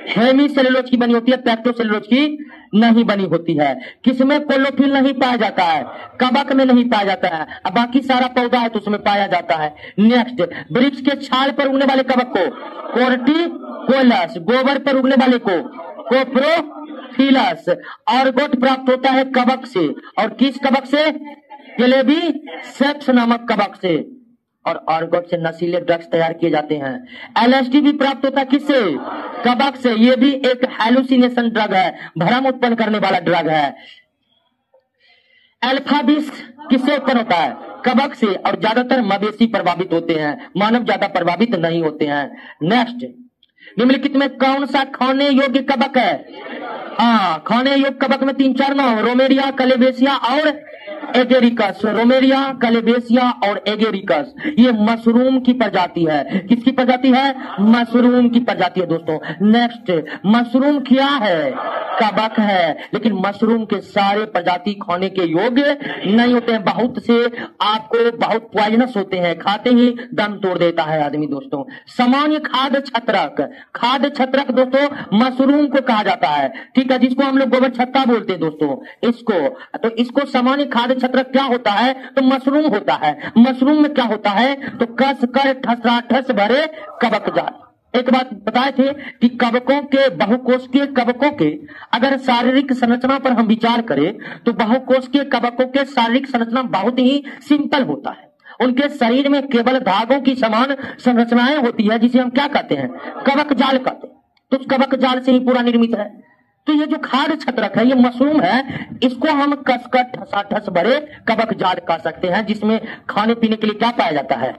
हेमीसेलुलोज की बनी होती है, पेक्टोसेलुलोज की नहीं बनी होती है। किसमें क्लोरोफिल नहीं पाया जाता है? कवक में नहीं पाया जाता है। अब बाकी सारा पौधा है तो उसमें पाया जाता है। नेक्स्ट, वृक्ष के छाल पर उगने वाले कवक को कोर्टिकोलस, गोबर पर उगने वाले को कोप्रोफिलस, ऑर्गोट प्राप्त होता है कवक से। और किस कवक से? क्लेबीसेप्स नामक कवक से। और ऑर्गोट से नशीले ड्रग्स तैयार किए जाते हैं। LSD भी प्राप्त होता है किससे? कवक से। ये भी एक हैलुसिनेशन ड्रग है, भ्रम उत्पन्न करने वाला ड्रग है। अल्फा विष किससे उत्पन्न होता है? कवक से। और ज्यादातर मवेशी प्रभावित होते हैं, मानव ज्यादा प्रभावित नहीं होते हैं। नेक्स्ट, निम्नलिखित में कौन सा खाने योग्य कवक है? हाँ, खाने योग्य कवक में 3-4 नाम, रोमेरिया, कलेबेसिया और एगेरिकस। रोमेरिया, कलेबेसिया और एगेरिकस ये मशरूम की प्रजाति है। किसकी प्रजाति है? मशरूम की प्रजाति है दोस्तों। नेक्स्ट, मशरूम क्या है? कवक है, लेकिन मशरूम के सारे प्रजाति खाने के योग्य नहीं होते हैं। बहुत से आपको बहुत पॉइजनस होते हैं, खाते ही दम तोड़ देता है आदमी दोस्तों। सामान्य खाद्य छत्रक दोस्तों मशरूम को कहा जाता है, ठीक है, जिसको हम लोग गोबर छत्ता बोलते हैं दोस्तों। इसको सामान्य खाद्य छत्रक क्या होता है, तो मशरूम होता है। मशरूम में क्या होता है, तो कस कर ठसाठस भरे कवक जाल। एक बात बताए थे कि कवकों के, बहुकोषीय कवकों के अगर शारीरिक संरचना पर हम विचार करें तो बहुकोषीय कवकों के शारीरिक संरचना बहुत ही सिंपल होता है। उनके शरीर में केवल धागों की समान संरचनाएं होती है, जिसे हम क्या कहते हैं, कवक जाल कहते हैं। तो उस कवक जाल से ही पूरा निर्मित है। तो ये जो खाद्य छत्रक है, ये मशरूम है, इसको हम कसकर ठसाठस भरे कवक जाल कह सकते हैं, जिसमें खाने पीने के लिए क्या पाया जाता है।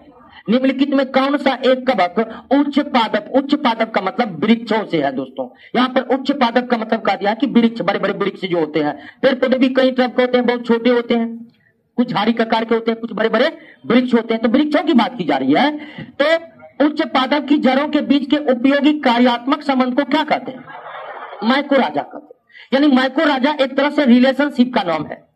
निम्नलिखित में कौन सा एक कवक उच्च पादप का मतलब वृक्षों से है दोस्तों। यहाँ पर उच्च पादप का मतलब कह दिया कि वृक्ष, बड़े बड़े वृक्ष जो होते हैं। पेड़ पौधे भी कई तरह के होते हैं, बहुत छोटे होते हैं, कुछ झाड़ी प्रकार के होते हैं, कुछ बड़े बड़े वृक्ष होते हैं। तो वृक्षों की बात की जा रही है। तो उच्च पादप की जड़ों के बीच के उपयोगी कार्यात्मक संबंध को क्या कहते हैं, माइकोराजा कहते हैं। यानी माइकोराजा एक तरह से रिलेशनशिप का नाम है।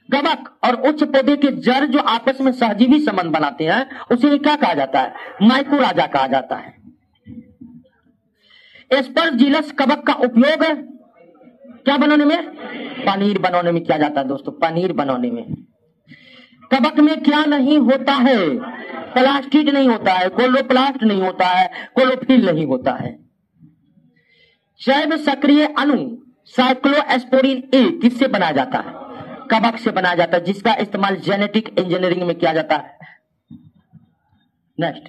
कवक और उच्च पौधे के जड़ जो आपस में सहजीवी संबंध बनाते हैं, उसे क्या कहा जाता है, माइकोराजा कहा जाता है। एस्परजिलस कवक का उपयोग क्या बनाने में, पनीर बनाने में किया जाता है दोस्तों। पनीर बनाने में कवक में क्या नहीं होता है, प्लास्टिड नहीं होता है, कोलोप्लास्ट नहीं होता है, कोलोफिल नहीं होता है। जैव सक्रिय अणु साइक्लोएस्पोरिन ए किससे बनाया जाता है, कवक से बनाया जाता है, जिसका इस्तेमाल जेनेटिक इंजीनियरिंग में किया जाता है। नेक्स्ट,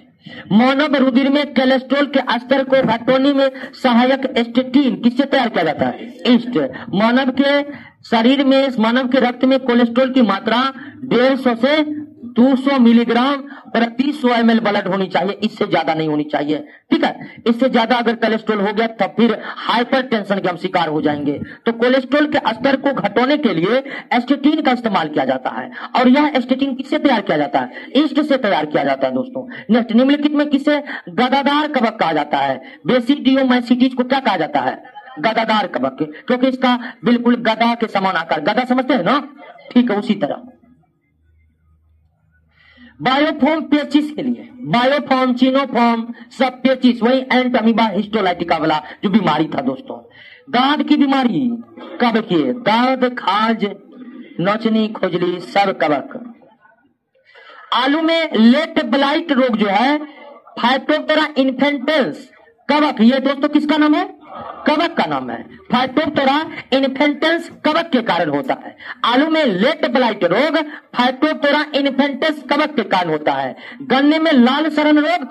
मानव रुधिर में कोलेस्ट्रॉल के स्तर को घटाने में सहायक स्टेटिन किससे तैयार किया जाता है, ईस्ट। मानव के शरीर में, मानव के रक्त में कोलेस्ट्रॉल की मात्रा 150 से 200 मिलीग्राम प्रति 100 ml ब्लड होनी चाहिए, इससे ज्यादा नहीं होनी चाहिए, ठीक है। इससे ज्यादा अगर कोलेस्ट्रॉल हो गया तब फिर हाइपरटेंशन के हम शिकार हो जाएंगे। तो कोलेस्ट्रॉल के स्तर को घटाने के लिए स्टेटिन का इस्तेमाल किया जाता है। और यह स्टेटिन किससे तैयार किया जाता है, ईस्ट से तैयार किया जाता है दोस्तों। नेक्स्ट, निम्नलिखित में किसे गदादार कवक कहा जाता है, बेसिडियोमाइसिटिस को क्या कहा जाता है, गदादार कवक, क्योंकि इसका बिल्कुल गदा के समान आकार, गदा समझते हैं ना, ठीक है, उसी तरह। बायोफॉर्म पेचिस के लिए, बायोफॉर्म, चीनोफॉर्म, सब पेचिस, वही एंट अमीबा हिस्टोलाइटिका वाला जो बीमारी था दोस्तों। गाद की बीमारी कब की, गाद, खाज, नोचनी, खुजली, सब कवक। आलू में लेट ब्लाइट रोग जो है, फाइटोप्थोरा इन्फेंटस कवक, ये दोस्तों किसका नाम है, कवक का नाम है। फाइटोप्थोरा इन्फेंटस कवक के कारण होता है। आलू में लेट ब्लाइट रोग फाइटोप्थोरा इन्फेंटस कवक के कारण होता है। गन्ने में लाल सड़न रोग,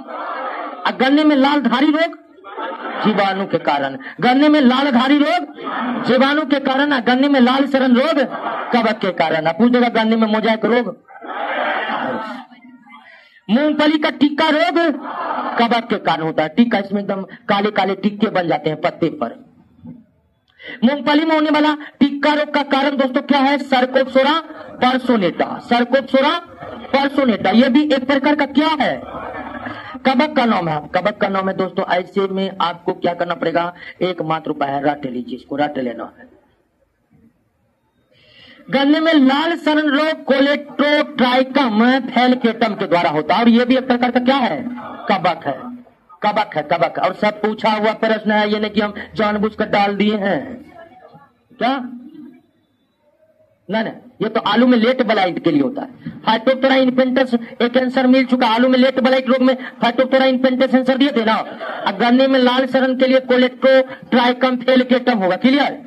गन्ने में लाल धारी रोग जीवाणु के कारण, गन्ने में लाल धारी रोग जीवाणु के कारण, गन्ने में लाल सड़न रोग कवक के कारण। पूछेगा गन्ने में मोजाइक रोग, मूंगफली का टिक्का रोग कवक के कारण होता है। टिक्का, इसमें एकदम काले काले टिक्के बन जाते हैं पत्ते पर। मूंगफली में होने वाला टिक्का रोग का कारण दोस्तों क्या है, सर्कोप्सोरा पर्सोनेटा, सर्कोप्सोरा पर्सोनेटा, यह भी एक प्रकार का क्या है, कवक का नाम है। कवक का नाम है दोस्तों। ऐसे में आपको क्या करना पड़ेगा, एकमात्र उपाय है, रट लीजिए, इसको रट लेना है। गन्ने में लाल सड़न रोग कोलेट्रोट्राइकम फैलकेटम के द्वारा होता है, और यह भी एक प्रकार का क्या है, कवक है, कवक है, कवक। और सब पूछा हुआ प्रश्न है, ये नहीं कि हम जानबूझकर डाल दिए हैं क्या, नहीं, ये तो आलू में लेट ब्लाइट के लिए होता है। फाइटोप्थोरा इन्फेंटस एक आंसर मिल चुका, आलू में लेट ब्लाइट रोग में फाइटोप्थोरा इन्फेंटस आंसर दिए थे ना। गन्ने में लाल सड़न के लिए कोलेट्रोट्राइकम फैलकेटम होगा, क्लियर।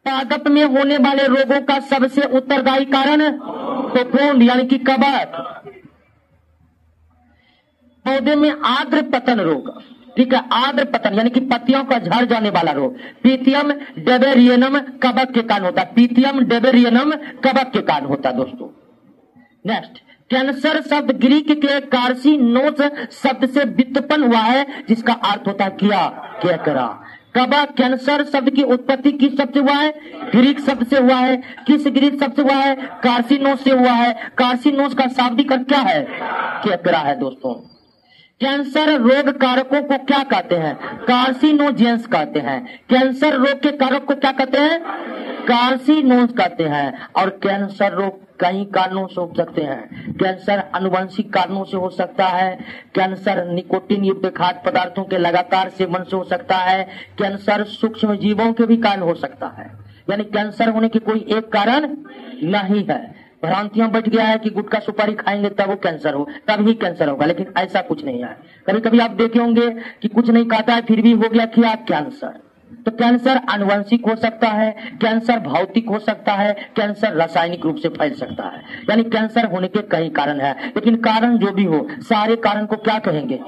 पादप में होने वाले रोगों का सबसे उत्तरदायी कारण कोकोन यानी कि कवक। पौधे में आर्द्र पतन रोग, ठीक है, आर्द्र पतन यानी कि पत्तियों का झड़ जाने वाला रोग, पीथियम डेबेरियनम कवक के कारण होता है, पीथियम डेबेरियनम कवक के कारण होता है दोस्तों। नेक्स्ट, कैंसर शब्द ग्रीक के कार्सिनोस शब्द से व्युत्पन्न हुआ है, जिसका अर्थ होता है क्या करा। कवक, कैंसर शब्द की उत्पत्ति किस शब्द से हुआ है, ग्रीक शब्द से हुआ है। किस ग्रीक शब्द से हुआ है, कार्सिनोस से हुआ है। कार्सिनोस का शाब्दिक अर्थ क्या है, क्या करा है दोस्तों। कैंसर रोग कारकों को क्या कहते हैं? कार्सिनोजेंस कहते हैं। कैंसर रोग के कारक को क्या कहते हैं? कार्सिनोज कहते हैं। और कैंसर रोग कई कारणों से हो सकते हैं। कैंसर आनुवंशिक कारणों से हो सकता है। कैंसर निकोटीन युक्त खाद्य पदार्थों के लगातार सेवन से हो सकता है। कैंसर सूक्ष्म जीवों के भी कारण हो सकता है। यानी कैंसर होने की कोई एक कारण नहीं है। भ्रांतियां बैठ गया है कि गुटखा सुपारी खाएंगे तब वो कैंसर हो, तब ही कैंसर होगा, लेकिन ऐसा कुछ नहीं है। कभी कभी आप देखे होंगे कि कुछ नहीं खाता है फिर भी हो गया क्या? कैंसर। तो कैंसर आनुवंशिक हो सकता है, कैंसर भौतिक हो सकता है, कैंसर रासायनिक रूप से फैल सकता है। यानी कैंसर होने के कई कारण है, लेकिन कारण जो भी हो सारे कारण को क्या कहेंगे?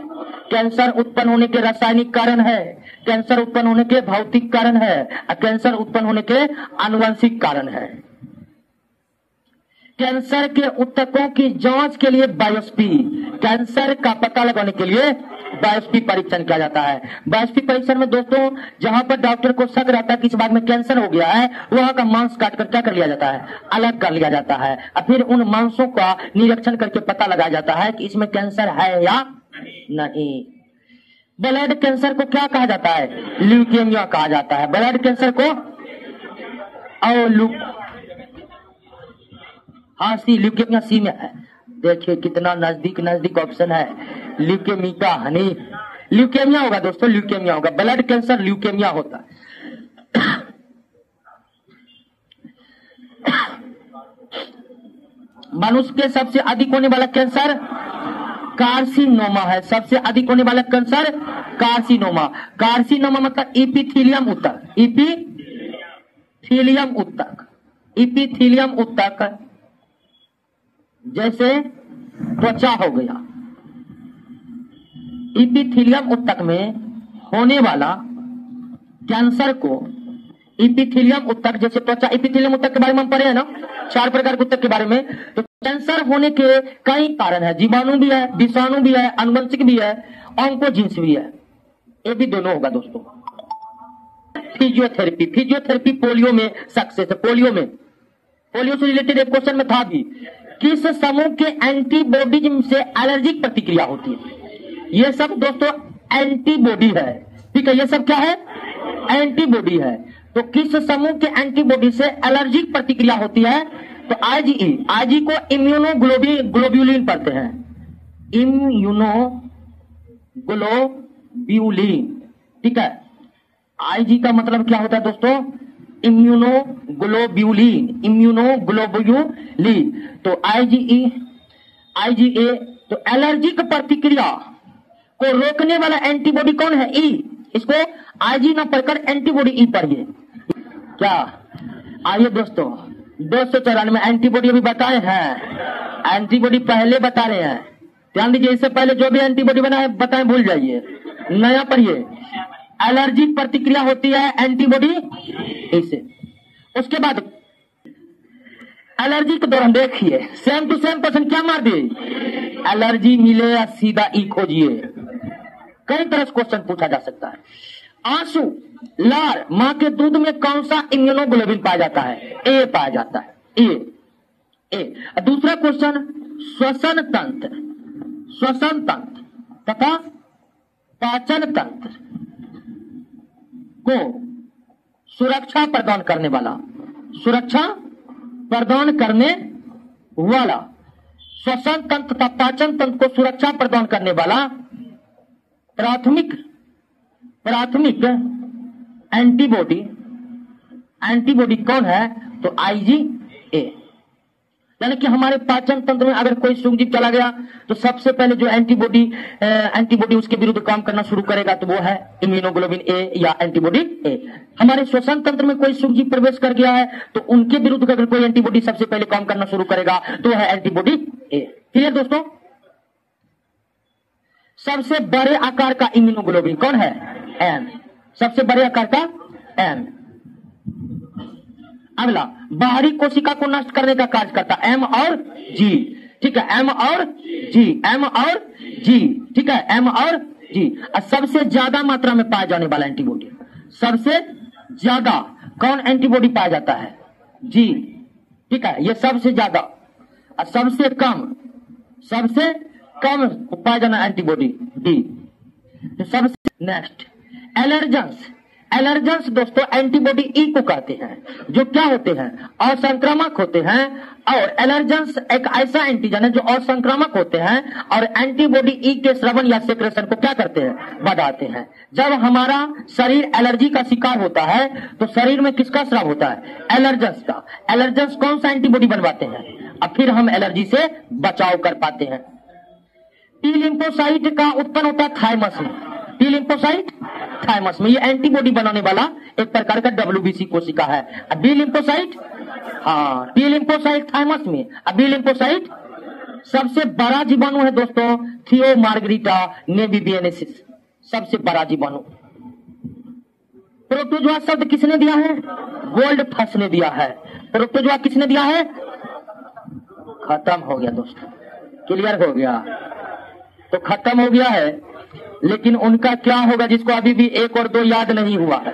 कैंसर उत्पन्न होने के रासायनिक कारण है, कैंसर उत्पन्न होने के भौतिक कारण है, कैंसर उत्पन्न होने के आनुवंशिक कारण है। कैंसर के ऊतकों की जांच के लिए बायोप्सी, कैंसर का पता लगाने के लिए बायोप्सी परीक्षण किया जाता है। बायोप्सी परीक्षण में दोस्तों जहां पर डॉक्टर को शक रहता है कि इस भाग में कैंसर हो गया है, वहां का मांस काट कर क्या कर लिया जाता है? अलग कर लिया जाता है। और फिर उन मांसों का निरीक्षण करके पता लगाया जाता है कि इसमें कैंसर है या नहीं। ब्लड कैंसर को क्या कहा जाता है? ल्यूकेमिया कहा जाता है। ब्लड कैंसर को और हाँ सी, ल्यूकेमिया सी में है। देखिए कितना नजदीक नजदीक ऑप्शन है। ल्यूकेमिया हनी, ल्यूकेमिया होगा दोस्तों, ल्यूकेमिया होगा। ब्लड कैंसर ल्यूकेमिया होता है। मनुष्य के सबसे अधिक होने वाला कैंसर कार्सिनोमा है। सबसे अधिक होने वाला कैंसर कार्सिनोमा। कार्सिनोमा मतलब इपिथीलियम ऊतक, इपिथीलियम ऊतक, इपिथीलियम ऊतक जैसे त्वचा हो गया। इपिथीलियम ऊतक में होने वाला कैंसर को इपिथीलियम ऊतक जैसे त्वचा, इपिथीलियम ऊतक के बारे में हम पढ़े हैं ना, 4 प्रकार के ऊतक के बारे में। तो कैंसर होने के कई कारण है। जीवाणु भी है, विषाणु भी है, आनुवंशिक भी है, ऑन्कोजीन्स भी है। ये भी दोनों होगा दोस्तों। फिजियोथेरेपी, फिजियोथेरेपी पोलियो में सक्सेस है। पोलियो से रिलेटेड एक क्वेश्चन में था भी, किस समूह के एंटीबॉडीज से एलर्जिक प्रतिक्रिया होती है? ये सब दोस्तों एंटीबॉडी है। ठीक है, ये सब क्या है? एंटीबॉडी है। तो किस समूह के एंटीबॉडी से एलर्जिक प्रतिक्रिया होती है? तो आईजीई, आईजी को इम्यूनोग्लोब्यूलिन पढ़ते हैं। इम्यूनोग्लोब्यूलिन, ठीक है। आईजी का मतलब क्या होता है दोस्तों? Immunoglobulin, immunoglobulin. तो आईजीई, आईजीए। तो एलर्जिक प्रतिक्रिया को रोकने वाला एंटीबॉडी कौन है? ई। इसको आईजी ना पढ़कर एंटीबॉडी ई पढ़िए। क्या? आइए दोस्तों, 294 एंटीबॉडी अभी बताए हैं। एंटीबॉडी पहले बता रहे हैं, ध्यान दीजिए। इससे पहले जो भी एंटीबॉडी बनाए बताए भूल जाइए, नया पढ़िए। एलर्जिक प्रतिक्रिया होती है एंटीबॉडी इसे। उसके बाद एलर्जी के दौरान देखिए सेम टू सेम क्वेश्चन क्या मार दिए? एलर्जी मिले या सीधा ई खोजिए। कई तरह से क्वेश्चन पूछा जा सकता है। आंसू, लार, मां के दूध में कौन सा इम्यूनोग्लोबिन पाया जाता है? ए पाया जाता है, ए। दूसरा क्वेश्चन, श्वसन तंत्र, श्वसन तंत्र तथा पाचन तंत्र को सुरक्षा प्रदान करने वाला, सुरक्षा प्रदान करने वाला, श्वसन तंत्र तथा पाचन तंत्र को सुरक्षा प्रदान करने वाला प्राथमिक एंटीबॉडी कौन है? तो आईजीए। यानी कि हमारे पाचन तंत्र में अगर कोई सूक्ष्मजीव चला गया तो सबसे पहले जो एंटीबॉडी उसके विरुद्ध काम करना शुरू करेगा तो वो है इम्यूनोग्लोबिन ए या एंटीबॉडी ए। हमारे श्वसन तंत्र में कोई सूक्ष्मजीव प्रवेश कर गया है तो उनके विरुद्ध अगर कोई एंटीबॉडी सबसे पहले काम करना शुरू करेगा तो है एंटीबॉडी ए। क्लियर दोस्तों? सबसे बड़े आकार का इम्यूनोग्लोबिन कौन है? एम। सबसे बड़े आकार का एम। अगला, बाहरी कोशिका को नष्ट करने का कार्य करता एम और जी। ठीक है, एम और जी, एम और जी। ठीक है, एम और जी। सबसे ज्यादा मात्रा में पाया जाने वाला एंटीबॉडी, सबसे ज्यादा कौन एंटीबॉडी पाया जाता है? जी। ठीक है, ये सबसे ज्यादा। सबसे कम पाया जाना एंटीबॉडी डी। सबसे नेक्स्ट एलर्जेंस। एलर्जेंस दोस्तों एंटीबॉडी ई को कहते हैं, जो क्या होते हैं, असंक्रामक होते हैं। और एलर्जेंस एक ऐसा एंटीजन है जो असंक्रामक होते हैं और एंटीबॉडी ई के स्रवण या सेक्रेशन को क्या करते हैं, बढ़ाते हैं। जब हमारा शरीर एलर्जी का शिकार होता है तो शरीर में किसका स्राव होता है, एलर्जेंस का। एलर्जेंस कौन सा एंटीबॉडी बनवाते हैं, अब फिर हम एलर्जी से बचाव कर पाते हैं। टी लिम्फोसाइट का उत्पन्न होता है थाइमस में। टी लिम्फोसाइट थाइमस में, ये एंटीबॉडी बनाने वाला एक प्रकार का डब्ल्यूबीसी कोशिका है। बी लिम्फोसाइट, हाँ टी लिम्फोसाइट थाइमस में। बी लिम्फोसाइट सबसे बड़ा जीवाणु है दोस्तों थियोमार्गरिटा नेविबियनेसिस, सबसे बड़ा जीवाणु। प्रोटोजोआ शब्द किसने दिया है, गोल्डफस ने दिया है। प्रोटोजोआ किसने दिया है, खत्म हो गया दोस्तों, क्लियर हो गया, तो खत्म हो गया है। लेकिन उनका क्या होगा जिसको अभी भी 1 और 2 याद नहीं हुआ है,